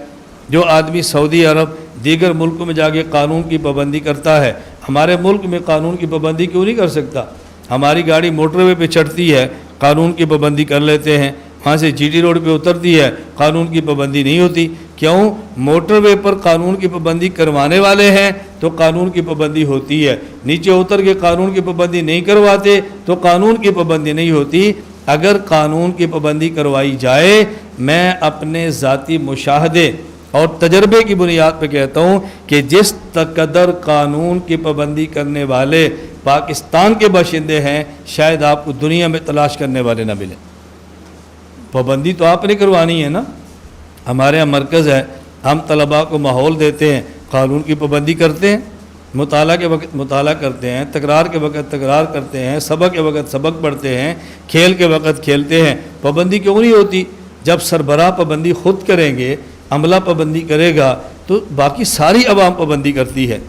S1: جو آدمی سعودی عرب دیگر ملکوں میں جا کے قانون کی پابندی کرتا ہے، ہمارے ملک میں قانون کی پابندی کیوں نہیں کر سکتا؟ ہماری گاڑی موٹر وے پہ چڑھتی ہے، قانون کی پابندی کر لیتے ہیں، وہاں سے جی ٹی روڈ پہ اترتی ہے، قانون کی پابندی نہیں ہوتی۔ کیوں؟ موٹر وے پر قانون کی پابندی کروانے والے ہیں تو قانون کی پابندی ہوتی ہے، نیچے اتر کے قانون کی پابندی نہیں کرواتے تو قانون کی پابندی نہیں ہوتی۔ اگر قانون کی پابندی کروائی جائے، میں اپنے ذاتی مشاہدے اور تجربے کی بنیاد پہ کہتا ہوں کہ جس قدر قانون کی پابندی کرنے والے پاکستان کے باشندے ہیں، شاید آپ کو دنیا میں تلاش کرنے والے نہ ملیں۔ پابندی تو آپ نے کروانی ہے نا۔ ہمارے یہاں مرکز ہے، ہم طلباء کو ماحول دیتے ہیں، قانون کی پابندی کرتے ہیں، مطالعہ کے وقت مطالعہ کرتے ہیں، تکرار کے وقت تکرار کرتے ہیں، سبق کے وقت سبق پڑھتے ہیں، کھیل کے وقت کھیلتے ہیں۔ پابندی کیوں نہیں ہوتی؟ جب سربراہ پابندی خود کریں گے، عملہ پابندی کرے گا تو باقی ساری عوام پابندی کرتی ہے۔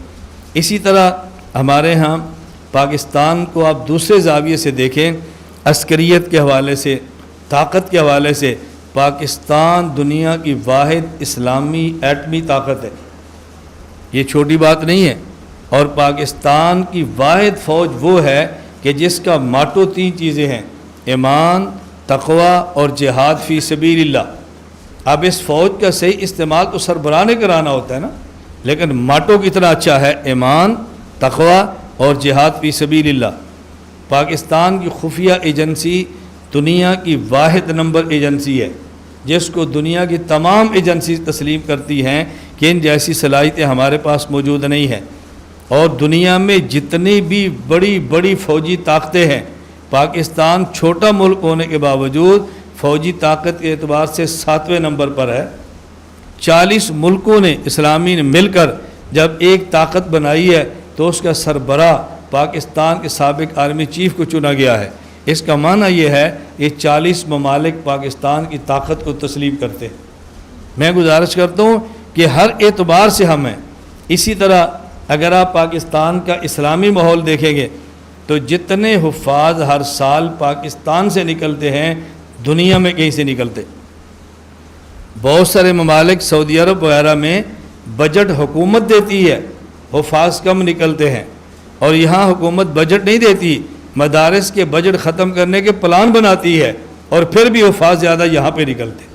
S1: اسی طرح ہمارے ہاں پاکستان کو آپ دوسرے زاویے سے دیکھیں، عسکریت کے حوالے سے، طاقت کے حوالے سے پاکستان دنیا کی واحد اسلامی ایٹمی طاقت ہے، یہ چھوٹی بات نہیں ہے۔ اور پاکستان کی واحد فوج وہ ہے کہ جس کا ماٹو 3 چیزیں ہیں: ایمان، تقوی اور جہاد فی سبیل اللہ۔ اب اس فوج کا صحیح استعمال تو سربراہ نے کرانا ہوتا ہے نا، لیکن ماٹو کتنا اچھا ہے: ایمان، تقوی اور جہاد فی سبیل اللہ۔ پاکستان کی خفیہ ایجنسی دنیا کی واحد نمبر ایجنسی ہے، جس کو دنیا کی تمام ایجنسی تسلیم کرتی ہیں کہ ان جیسی صلاحیتیں ہمارے پاس موجود نہیں ہیں۔ اور دنیا میں جتنی بھی بڑی بڑی فوجی طاقتیں ہیں، پاکستان چھوٹا ملک ہونے کے باوجود فوجی طاقت کے اعتبار سے 7ویں نمبر پر ہے۔ 40 ملکوں نے اسلامی نے مل کر جب ایک طاقت بنائی ہے تو اس کا سربراہ پاکستان کے سابق آرمی چیف کو چنا گیا ہے۔ اس کا معنی یہ ہے کہ 40 ممالک پاکستان کی طاقت کو تسلیم کرتے ہیں۔ میں گزارش کرتا ہوں کہ ہر اعتبار سے ہم ہیں۔ اسی طرح اگر آپ پاکستان کا اسلامی ماحول دیکھیں گے تو جتنے حفاظ ہر سال پاکستان سے نکلتے ہیں دنیا میں کہیں سے نکلتے۔ بہت سارے ممالک سعودی عرب وغیرہ میں بجٹ حکومت دیتی ہے، حفاظ کم نکلتے ہیں، اور یہاں حکومت بجٹ نہیں دیتی، مدارس کے بجٹ ختم کرنے کے پلان بناتی ہے اور پھر بھی حفاظ زیادہ یہاں پہ نکلتے۔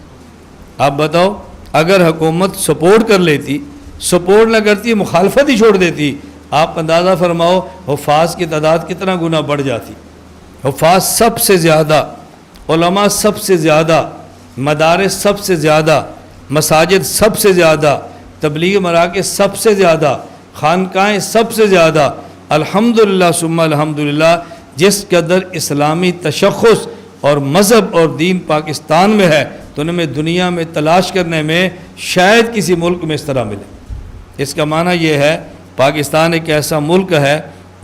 S1: آپ بتاؤ اگر حکومت سپورٹ کر لیتی، سپورٹ نہ کرتی، مخالفت ہی چھوڑ دیتی، آپ اندازہ فرماؤ حفاظ کی تعداد کتنا گنا بڑھ جاتی۔ حفاظ سب سے زیادہ، علماء سب سے زیادہ، مدارس سب سے زیادہ، مساجد سب سے زیادہ، تبلیغ مراکز سب سے زیادہ، خانقاہیں سب سے زیادہ۔ الحمدللہ ثم الحمدللہ، جس قدر اسلامی تشخص اور مذہب اور دین پاکستان میں ہے تو انہیں دنیا میں تلاش کرنے میں شاید کسی ملک میں اس طرح ملے۔ اس کا معنی یہ ہے پاکستان ایک ایسا ملک ہے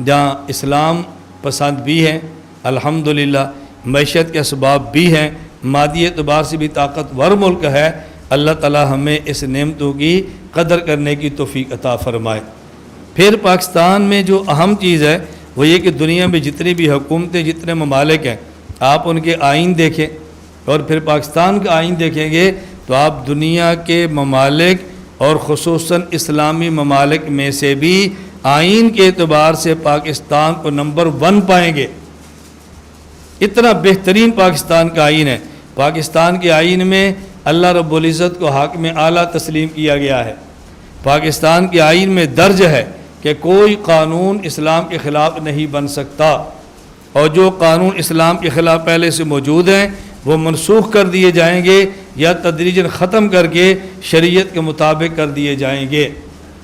S1: جہاں اسلام پسند بھی ہیں، الحمدللہ، معیشت کے اسباب بھی ہیں، مادی اعتبار سے بھی طاقتور ملک ہے۔ اللہ تعالی ہمیں اس نعمتوں کی قدر کرنے کی توفیق عطا فرمائے۔ پھر پاکستان میں جو اہم چیز ہے وہ یہ کہ دنیا میں جتنی بھی حکومتیں، جتنے ممالک ہیں، آپ ان کے آئین دیکھیں اور پھر پاکستان کا آئین دیکھیں گے تو آپ دنیا کے ممالک اور خصوصاً اسلامی ممالک میں سے بھی آئین کے اعتبار سے پاکستان کو نمبر 1 پائیں گے۔ اتنا بہترین پاکستان کا آئین ہے۔ پاکستان کے آئین میں اللہ رب العزت کو حاکم اعلیٰ تسلیم کیا گیا ہے۔ پاکستان کے آئین میں درج ہے کہ کہ کوئی قانون اسلام کے خلاف نہیں بن سکتا، اور جو قانون اسلام کے خلاف پہلے سے موجود ہیں وہ منسوخ کر دیے جائیں گے یا تدریجاً ختم کر کے شریعت کے مطابق کر دیے جائیں گے۔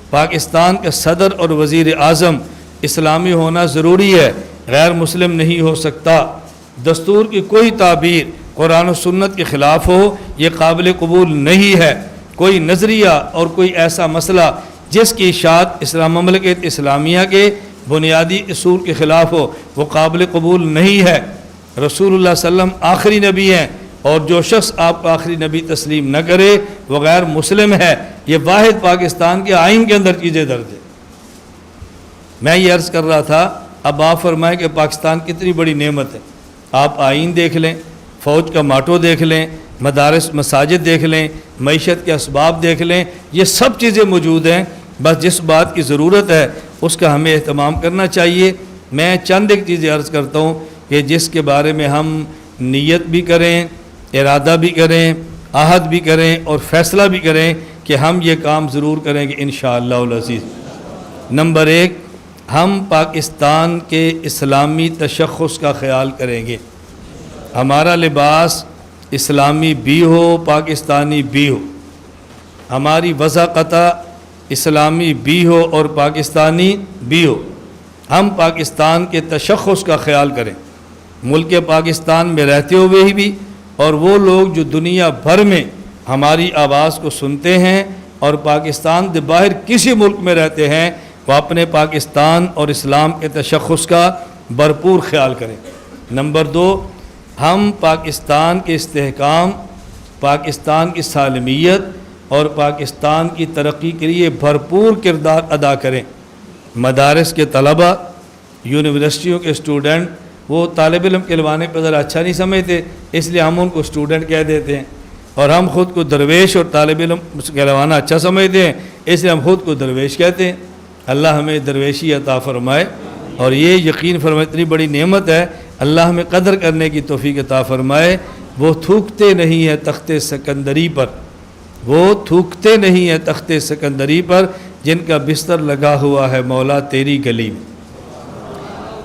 S1: پاکستان کا صدر اور وزیر اعظم اسلامی ہونا ضروری ہے، غیر مسلم نہیں ہو سکتا۔ دستور کی کوئی تعبیر قرآن و سنت کے خلاف ہو یہ قابل قبول نہیں ہے۔ کوئی نظریہ اور کوئی ایسا مسئلہ جس کی اشاعت اسلام مملکت اسلامیہ کے بنیادی اصول کے خلاف ہو وہ قابل قبول نہیں ہے۔ رسول اللہ صلی اللہ علیہ وسلم آخری نبی ہیں، اور جو شخص آپ کو آخری نبی تسلیم نہ کرے وہ غیر مسلم ہے۔ یہ واحد پاکستان کے آئین کے اندر چیزیں درج ہے۔ میں یہ عرض کر رہا تھا، اب آپ فرمائیں کہ پاکستان کتنی بڑی نعمت ہے۔ آپ آئین دیکھ لیں، فوج کا ماٹو دیکھ لیں، مدارس مساجد دیکھ لیں، معیشت کے اسباب دیکھ لیں، یہ سب چیزیں موجود ہیں۔ بس جس بات کی ضرورت ہے اس کا ہمیں اہتمام کرنا چاہیے۔ میں چند ایک چیزیں عرض کرتا ہوں کہ جس کے بارے میں ہم نیت بھی کریں، ارادہ بھی کریں، عہد بھی کریں اور فیصلہ بھی کریں کہ ہم یہ کام ضرور کریں گے انشاءاللہ العزیز۔ نمبر 1، ہم پاکستان کے اسلامی تشخص کا خیال کریں گے۔ ہمارا لباس اسلامی بھی ہو، پاکستانی بھی ہو، ہماری وضاقتہ اسلامی بھی ہو اور پاکستانی بھی ہو۔ ہم پاکستان کے تشخص کا خیال کریں، ملک پاکستان میں رہتے ہوئے بھی، اور وہ لوگ جو دنیا بھر میں ہماری آواز کو سنتے ہیں اور پاکستان سے باہر کسی ملک میں رہتے ہیں، وہ اپنے پاکستان اور اسلام کے تشخص کا بھرپور خیال کریں۔ نمبر 2، ہم پاکستان کے استحکام، پاکستان کی سالمیت اور پاکستان کی ترقی کے لیے بھرپور کردار ادا کریں۔ مدارس کے طلباء، یونیورسٹیوں کے اسٹوڈنٹ، وہ طالب علم کہلوانے پہ ذرا اچھا نہیں سمجھتے، اس لیے ہم ان کو اسٹوڈنٹ کہہ دیتے ہیں، اور ہم خود کو درویش اور طالب علم کہلوانا اچھا سمجھتے ہیں، اس لیے ہم خود کو درویش کہتے ہیں۔ اللہ ہمیں درویشی عطا فرمائے، اور یہ یقین فرمائے اتنی بڑی نعمت ہے، اللہ ہمیں قدر کرنے کی توفیق عطا فرمائے۔ وہ تھوکتے نہیں ہیں تخت سکندری پر، وہ تھوکتے نہیں ہیں تخت سکندری پر، جن کا بستر لگا ہوا ہے مولا تیری گلی میں۔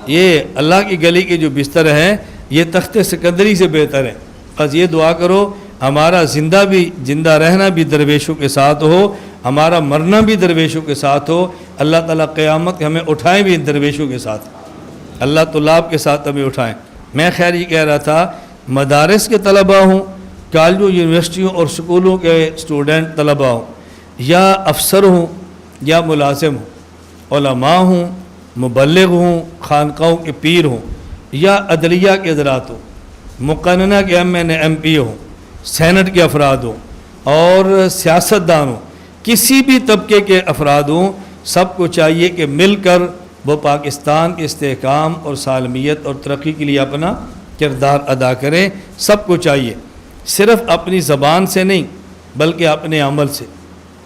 S1: یہ اللہ کی گلی کے جو بستر ہیں یہ تخت سکندری سے بہتر ہیں۔ بس یہ دعا کرو ہمارا زندہ رہنا بھی درویشوں کے ساتھ ہو، ہمارا مرنا بھی درویشوں کے ساتھ ہو، اللہ تعالیٰ قیامت ہمیں اٹھائیں بھی ان درویشوں کے ساتھ، اللہ طلاب کے ساتھ ہمیں اٹھائیں۔ میں خیر یہ کہہ رہا تھا، مدارس کے طلباء ہوں، کالجوں، یونیورسٹیوں اور سکولوں کے اسٹوڈنٹ طلباء ہوں، یا افسر ہوں یا ملازم ہوں، علماء ہوں، مبلغ ہوں، خانقاہوں کے پیر ہوں، یا عدلیہ کے حضرات ہوں، مقننہ کے ایم پی ہوں، سینٹ کے افراد ہوں اور سیاستدان ہوں، کسی بھی طبقے کے افراد ہوں، سب کو چاہیے کہ مل کر وہ پاکستان کے استحکام اور سالمیت اور ترقی کے لیے اپنا کردار ادا کریں۔ سب کو چاہیے، صرف اپنی زبان سے نہیں بلکہ اپنے عمل سے۔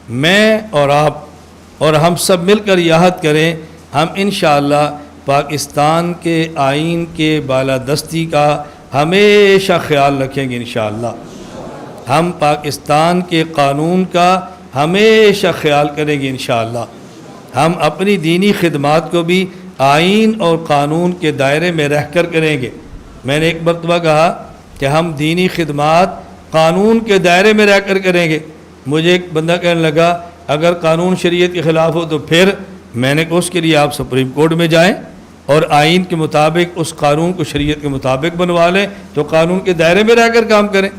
S1: میں اور آپ اور ہم سب مل کر یہ عہد کریں، ہم انشاءاللہ پاکستان کے آئین کے بالادستی کا ہمیشہ خیال رکھیں گے۔ انشاءاللہ ہم پاکستان کے قانون کا ہمیشہ خیال کریں گے۔ انشاءاللہ ہم اپنی دینی خدمات کو بھی آئین اور قانون کے دائرے میں رہ کر کریں گے۔ میں نے ایک مرتبہ کہا کہ ہم دینی خدمات قانون کے دائرے میں رہ کر کریں گے۔ مجھے ایک بندہ کہنے لگا اگر قانون شریعت کے خلاف ہو تو پھر، میں نے کہا اس کے لیے آپ سپریم کورٹ میں جائیں اور آئین کے مطابق اس قانون کو شریعت کے مطابق بنوا لیں، تو قانون کے دائرے میں رہ کر کام کریں۔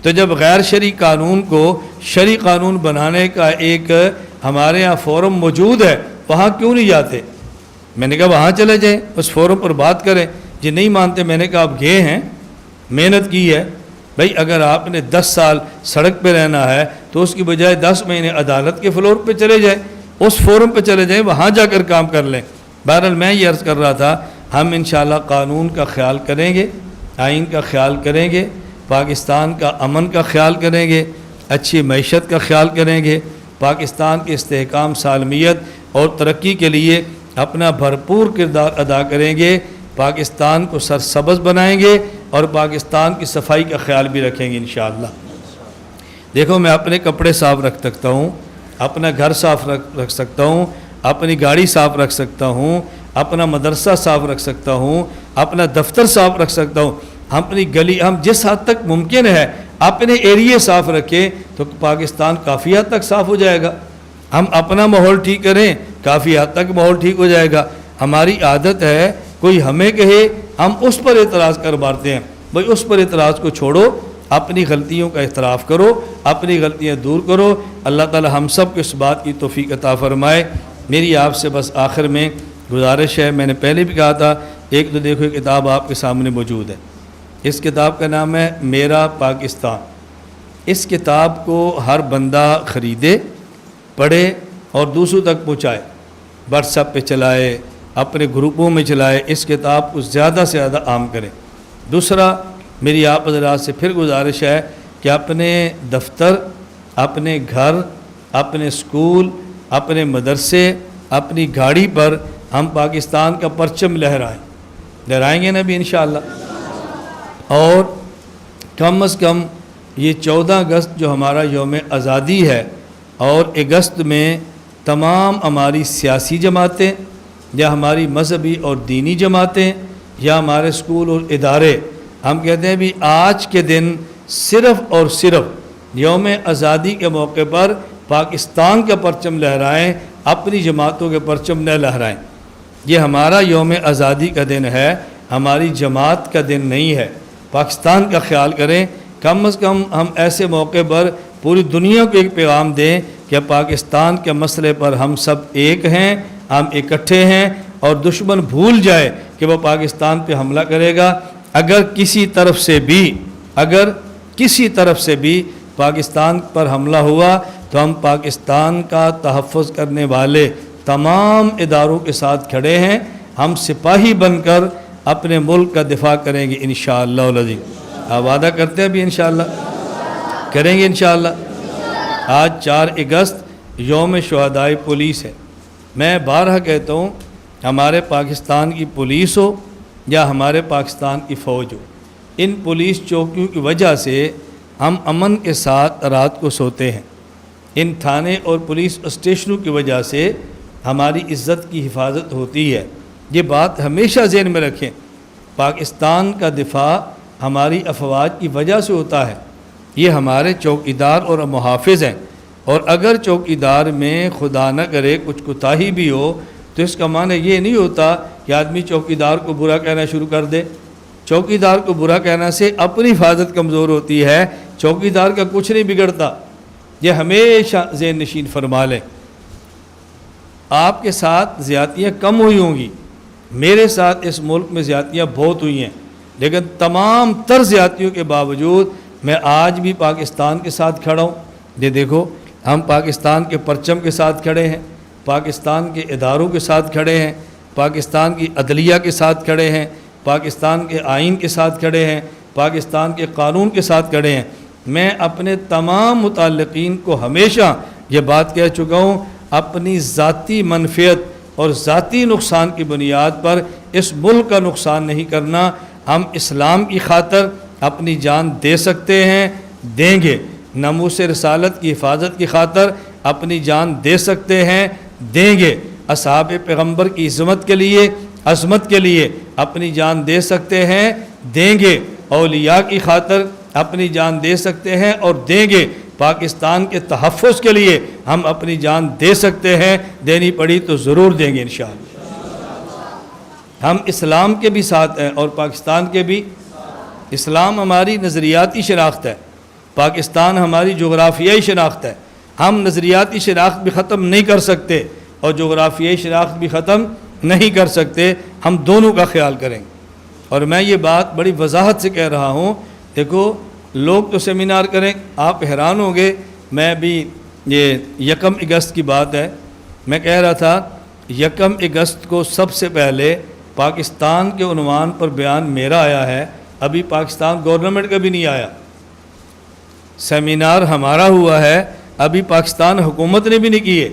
S1: تو جب غیر شرعی قانون کو شرعی قانون بنانے کا ایک ہمارے ہاں فورم موجود ہے، وہاں کیوں نہیں جاتے؟ میں نے کہا وہاں چلے جائیں، اس فورم پر بات کریں۔ جی نہیں مانتے، میں نے کہا آپ گئے ہیں، محنت کی ہے، بھائی اگر آپ نے 10 سال سڑک پہ رہنا ہے تو اس کی بجائے 10 مہینے عدالت کے فلور پہ چلے جائیں، اس فورم پہ چلے جائیں، وہاں جا کر کام کر لیں۔ بہرحال میں یہ عرض کر رہا تھا، ہم انشاءاللہ قانون کا خیال کریں گے، آئین کا خیال کریں گے، پاکستان کا امن کا خیال کریں گے، اچھی معیشت کا خیال کریں گے، پاکستان کے استحکام، سالمیت اور ترقی کے لیے اپنا بھرپور کردار ادا کریں گے، پاکستان کو سرسبز بنائیں گے اور پاکستان کی صفائی کا خیال بھی رکھیں گے انشاءاللہ۔ دیکھو میں اپنے کپڑے صاف رکھ سکتا ہوں، اپنا گھر صاف رکھ سکتا ہوں، اپنی گاڑی صاف رکھ سکتا ہوں، اپنا مدرسہ صاف رکھ سکتا ہوں، اپنا دفتر صاف رکھ سکتا ہوں، ہم اپنی گلی، ہم جس حد تک ممکن ہے اپنے ایریے صاف رکھیں تو پاکستان کافی حد تک صاف ہو جائے گا۔ ہم اپنا ماحول ٹھیک کریں، کافی حد تک ماحول ٹھیک ہو جائے گا۔ ہماری عادت ہے کوئی ہمیں کہے ہم اس پر اعتراض کر مارتے ہیں، بھائی اس پر اعتراض کو چھوڑو، اپنی غلطیوں کا اعتراف کرو، اپنی غلطیاں دور کرو۔ اللہ تعالی ہم سب کو اس بات کی توفیق عطا فرمائے۔ میری آپ سے بس آخر میں گزارش ہے، میں نے پہلے بھی کہا تھا، ایک تو دیکھو یہ کتاب آپ کے سامنے موجود ہے، اس کتاب کا نام ہے میرا پاکستان۔ اس کتاب کو ہر بندہ خریدے، پڑھے اور دوسروں تک پہنچائے، واٹس ایپ پہ چلائے، اپنے گروپوں میں چلائے، اس کتاب کو زیادہ سے زیادہ عام کریں۔ دوسرا میری آپ حضرات سے پھر گزارش ہے کہ اپنے دفتر، اپنے گھر، اپنے اسکول، اپنے مدرسے، اپنی گاڑی پر ہم پاکستان کا پرچم لہرائیں گے نا بھی انشاءاللہ۔ اور کم از کم یہ 14 اگست جو ہمارا یوم آزادی ہے، اور اگست میں تمام ہماری سیاسی جماعتیں یا ہماری مذہبی اور دینی جماعتیں یا ہمارے اسکول اور ادارے، ہم کہتے ہیں بھی آج کے دن صرف اور صرف یوم آزادی کے موقع پر پاکستان کا پرچم لہرائیں، اپنی جماعتوں کے پرچم نہ لہرائیں۔ یہ ہمارا یوم آزادی کا دن ہے، ہماری جماعت کا دن نہیں ہے۔ پاکستان کا خیال کریں، کم از کم ہم ایسے موقع پر پوری دنیا کو ایک پیغام دیں کہ پاکستان کے مسئلے پر ہم سب ایک ہیں، ہم اکٹھے ہیں، اور دشمن بھول جائے کہ وہ پاکستان پہ حملہ کرے گا۔ اگر کسی طرف سے بھی پاکستان پر حملہ ہوا تو ہم پاکستان کا تحفظ کرنے والے تمام اداروں کے ساتھ کھڑے ہیں، ہم سپاہی بن کر اپنے ملک کا دفاع کریں گے انشاءاللہ العظیم۔ آپ وعدہ کرتے ہیں بھی انشاءاللہ کریں گے انشاءاللہ۔ آج 4 اگست یوم شہدائے پولیس ہے۔ میں بارہا کہتا ہوں، ہمارے پاکستان کی پولیس ہو یا ہمارے پاکستان کی فوج ہو، ان پولیس چوکیوں کی وجہ سے ہم امن کے ساتھ رات کو سوتے ہیں۔ ان تھانے اور پولیس اسٹیشنوں کی وجہ سے ہماری عزت کی حفاظت ہوتی ہے۔ یہ بات ہمیشہ ذہن میں رکھیں، پاکستان کا دفاع ہماری افواج کی وجہ سے ہوتا ہے۔ یہ ہمارے چوکیدار اور محافظ ہیں، اور اگر چوکیدار میں خدا نہ کرے کچھ کوتاہی بھی ہو تو اس کا معنی یہ نہیں ہوتا کہ آدمی چوکیدار کو برا کہنا شروع کر دے۔ چوکیدار کو برا کہنے سے اپنی حفاظت کمزور ہوتی ہے، چوکیدار کا کچھ نہیں بگڑتا۔ یہ ہمیشہ ذہن نشین فرما لیں۔ آپ کے ساتھ زیادتیاں کم ہوئی ہوں گی، میرے ساتھ اس ملک میں زیادتیاں بہت ہوئی ہیں، لیکن تمام تر زیادتیوں کے باوجود میں آج بھی پاکستان کے ساتھ کھڑا ہوں۔ یہ دیکھو، ہم پاکستان کے پرچم کے ساتھ کھڑے ہیں، پاکستان کے اداروں کے ساتھ کھڑے ہیں، پاکستان کی عدلیہ کے ساتھ کھڑے ہیں، پاکستان کے آئین کے ساتھ کھڑے ہیں، پاکستان کے قانون کے ساتھ کھڑے ہیں۔ میں اپنے تمام متعلقین کو ہمیشہ یہ بات کہہ چکا ہوں، اپنی ذاتی منفعت اور ذاتی نقصان کی بنیاد پر اس ملک کا نقصان نہیں کرنا۔ ہم اسلام کی خاطر اپنی جان دے سکتے ہیں، دیں گے۔ ناموس رسالت کی حفاظت کی خاطر اپنی جان دے سکتے ہیں، دیں گے۔ اصحاب پیغمبر کی عظمت کے لیے اپنی جان دے سکتے ہیں، دیں گے۔ اولیاء کی خاطر اپنی جان دے سکتے ہیں اور دیں گے۔ پاکستان کے تحفظ کے لیے ہم اپنی جان دے سکتے ہیں، دینی پڑی تو ضرور دیں گے انشاءاللہ۔ ہم اسلام کے بھی ساتھ ہیں اور پاکستان کے بھی۔ اسلام ہماری نظریاتی شناخت ہے، پاکستان ہماری جغرافیائی شناخت ہے۔ ہم نظریاتی شناخت بھی ختم نہیں کر سکتے اور جغرافیائی شناخت بھی ختم نہیں کر سکتے، ہم دونوں کا خیال کریں گے۔ اور میں یہ بات بڑی وضاحت سے کہہ رہا ہوں، دیکھو لوگ تو سیمینار کریں، آپ حیران ہوں گے۔ میں بھی یہ 1 اگست کی بات ہے، میں کہہ رہا تھا 1 اگست کو سب سے پہلے پاکستان کے عنوان پر بیان میرا آیا ہے، ابھی پاکستان گورنمنٹ کا بھی نہیں آیا۔ سیمینار ہمارا ہوا ہے، ابھی پاکستان حکومت نے بھی نہیں کیے۔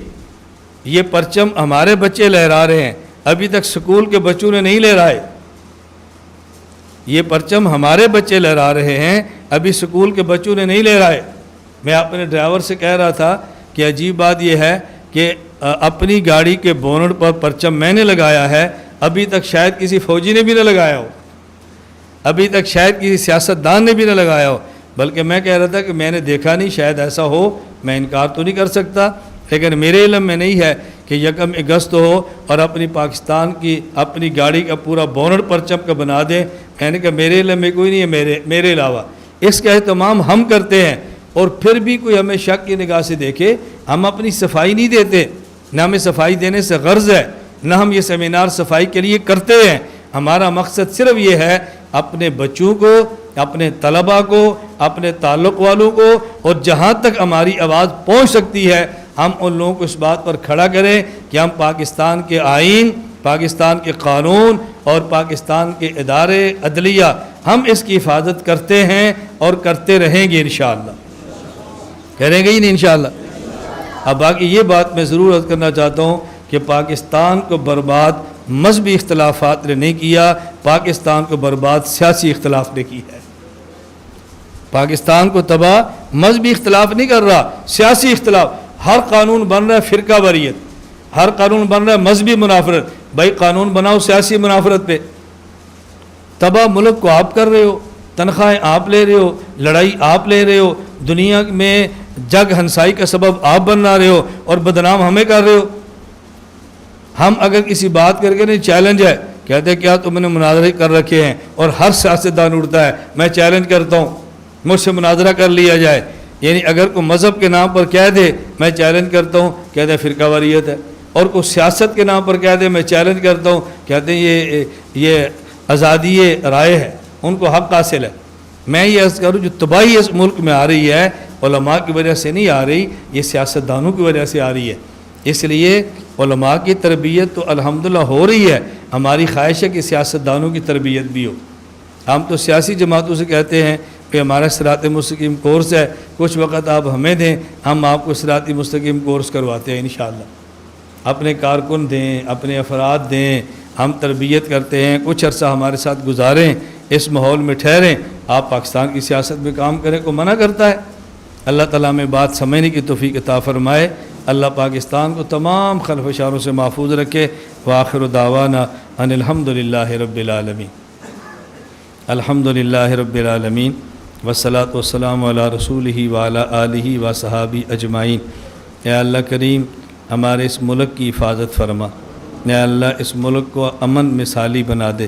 S1: یہ پرچم ہمارے بچے لہرا رہے ہیں، ابھی تک سکول کے بچوں نے نہیں لہرائے۔ یہ پرچم ہمارے بچے لہرا رہے ہیں، ابھی سکول کے بچوں نے نہیں لہرائے۔ میں اپنے ڈرائیور سے کہہ رہا تھا کہ عجیب بات یہ ہے کہ اپنی گاڑی کے بونٹ پر پرچم میں نے لگایا ہے، ابھی تک شاید کسی فوجی نے بھی نہ لگایا ہو، ابھی تک شاید کسی سیاستدان نے بھی نہ لگایا ہو، بلکہ میں کہہ رہا تھا کہ میں نے دیکھا نہیں، شاید ایسا ہو، میں انکار تو نہیں کر سکتا، لیکن میرے علم میں نہیں ہے کہ 1 اگست ہو اور اپنی پاکستان کی اپنی گاڑی کا پورا بونٹ پرچم کا بنا دیں۔ میں نے کہا میرے علم میں کوئی نہیں ہے میرے علاوہ، اس کا اہتمام ہم کرتے ہیں، اور پھر بھی کوئی ہمیں شک کی نگاہ سے دیکھے، ہم اپنی صفائی نہیں دیتے، نہ ہمیں صفائی دینے سے غرض ہے، نہ ہم یہ سیمینار صفائی کے لیے کرتے ہیں۔ ہمارا مقصد صرف یہ ہے اپنے بچوں کو، اپنے طلباء کو، اپنے تعلق والوں کو، اور جہاں تک ہماری آواز پہنچ سکتی ہے ہم ان لوگوں کو اس بات پر کھڑا کریں کہ ہم پاکستان کے آئین، پاکستان کے قانون اور پاکستان کے ادارے عدلیہ، ہم اس کی حفاظت کرتے ہیں اور کرتے رہیں گے انشاءاللہ، کریں گے ہی نہیں انشاءاللہ۔ اب باقی یہ بات میں ضرور عرض کرنا چاہتا ہوں کہ پاکستان کو برباد مذہبی اختلافات نے نہیں کیا، پاکستان کو برباد سیاسی اختلاف نے کی ہے۔ پاکستان کو تباہ مذہبی اختلاف نہیں کر رہا، سیاسی اختلاف۔ ہر قانون بن رہا ہے فرقہ واریت، ہر قانون بن رہا ہے مذہبی منافرت، بھائی قانون بناؤ سیاسی منافرت پہ۔ تباہ ملک کو آپ کر رہے ہو، تنخواہیں آپ لے رہے ہو، لڑائی آپ لے رہے ہو، دنیا میں جگ ہنسائی کا سبب آپ بنا رہے ہو، اور بدنام ہمیں کر رہے ہو۔ ہم اگر کسی بات کر کے نہیں، چیلنج ہے، کہتے ہیں کیا تم نے مناظرے کر رکھے ہیں، اور ہر سیاستدان اٹھتا ہے میں چیلنج کرتا ہوں مجھ سے مناظرہ کر لیا جائے، یعنی اگر کوئی مذہب کے نام پر کہہ دے میں چیلنج کرتا ہوں، کہتے ہیں فرقہ واریت ہے، اور کوئی سیاست کے نام پر کہہ دے میں چیلنج کرتا ہوں، کہتے ہیں یہ آزادی رائے ہے، ان کو حق حاصل ہے۔ میں یہ عرض کروں جو تباہی اس ملک میں آ رہی ہے علماء کی وجہ سے نہیں آ رہی، یہ سیاستدانوں کی وجہ سے آ رہی ہے۔ اس لیے علماء کی تربیت تو الحمدللہ ہو رہی ہے، ہماری خواہش ہے کہ سیاستدانوں کی تربیت بھی ہو۔ ہم تو سیاسی جماعتوں سے کہتے ہیں کہ ہمارا صراط مستقیم کورس ہے، کچھ وقت آپ ہمیں دیں، ہم آپ کو صراط مستقیم کورس کرواتے ہیں انشاءاللہ۔ اپنے کارکن دیں، اپنے افراد دیں، ہم تربیت کرتے ہیں، کچھ عرصہ ہمارے ساتھ گزاریں، اس ماحول میں ٹھہریں، آپ پاکستان کی سیاست میں کام کریں، کو منع کرتا ہے؟ اللہ تعالیٰ میں بات سمجھنے کی توفیق عطا فرمائے۔ اللہ پاکستان کو تمام خلف اشاروں سے محفوظ رکھے۔ وآخر دعوانا ان الحمدللہ رب العالمین، الحمدللہ رب العالمین، والصلاۃ والسلام علی رسولہ وعلی آلہ وصحابہ اجمعین۔ اے اللہ کریم ہمارے اس ملک کی حفاظت فرما، اے اللہ اس ملک کو امن مثالی بنا دے،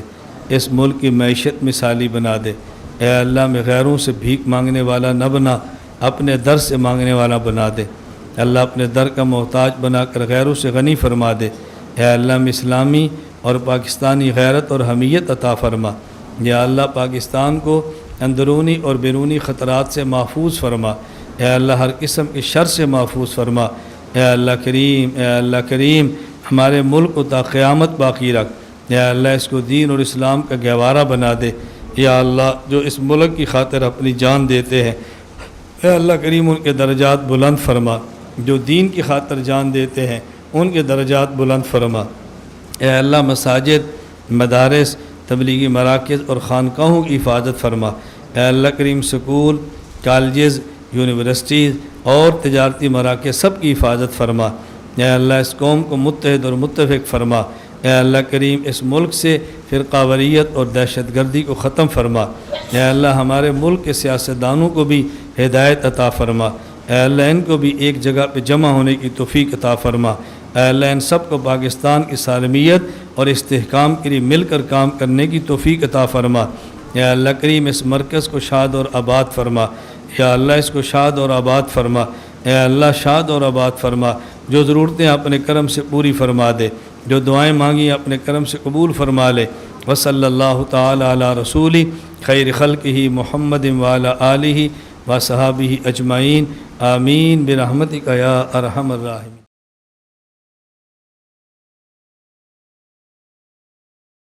S1: اس ملک کی معیشت مثالی بنا دے۔ اے اللہ میں غیروں سے بھیک مانگنے والا نہ بنا، اپنے در سے مانگنے والا بنا دے۔ اللہ اپنے در کا محتاج بنا کر غیروں سے غنی فرما دے۔ اے اللہ میں اسلامی اور پاکستانی غیرت اور حمیت عطا فرما۔ یا اللہ پاکستان کو اندرونی اور بیرونی خطرات سے محفوظ فرما۔ اے اللہ ہر قسم کی شر سے محفوظ فرما۔ اے اللہ کریم، اے اللہ کریم ہمارے ملک کو تا قیامت باقی رکھ۔ یا اللہ اس کو دین اور اسلام کا گہوارہ بنا دے۔ یا اللہ جو اس ملک کی خاطر اپنی جان دیتے ہیں، اے اللہ کریم ان کے درجات بلند فرما۔ جو دین کی خاطر جان دیتے ہیں ان کے درجات بلند فرما۔ اے اللہ مساجد، مدارس، تبلیغی مراکز اور خانقاہوں کی حفاظت فرما۔ اے اللہ کریم سکول، کالجز، یونیورسٹیز اور تجارتی مراکز سب کی حفاظت فرما۔ اے اللہ اس قوم کو متحد اور متفق فرما۔ اے اللہ کریم اس ملک سے فرقہ واریت اور دہشت گردی کو ختم فرما۔ اے اللہ ہمارے ملک کے سیاستدانوں کو بھی ہدایت عطا فرما۔ اے اللہ ان کو بھی ایک جگہ پہ جمع ہونے کی توفیق عطا فرما۔ اے اللہ ان سب کو پاکستان کی سالمیت اور استحکام کے لیے مل کر کام کرنے کی توفیق عطا فرما۔ یا اللہ کریم اس مرکز کو شاد اور آباد فرما۔ یا اللہ اس کو شاد اور آباد فرما۔ اے اللہ شاد اور آباد فرما۔ جو ضرورتیں اپنے کرم سے پوری فرما دے، جو دعائیں مانگی اپنے کرم سے قبول فرما لے۔ وصلی اللہ تعالی علی رسول خیر خلقہ محمد وعلی آلہ وصحابہ اجمعین، آمین برحمتک یا ارحم الراحمین۔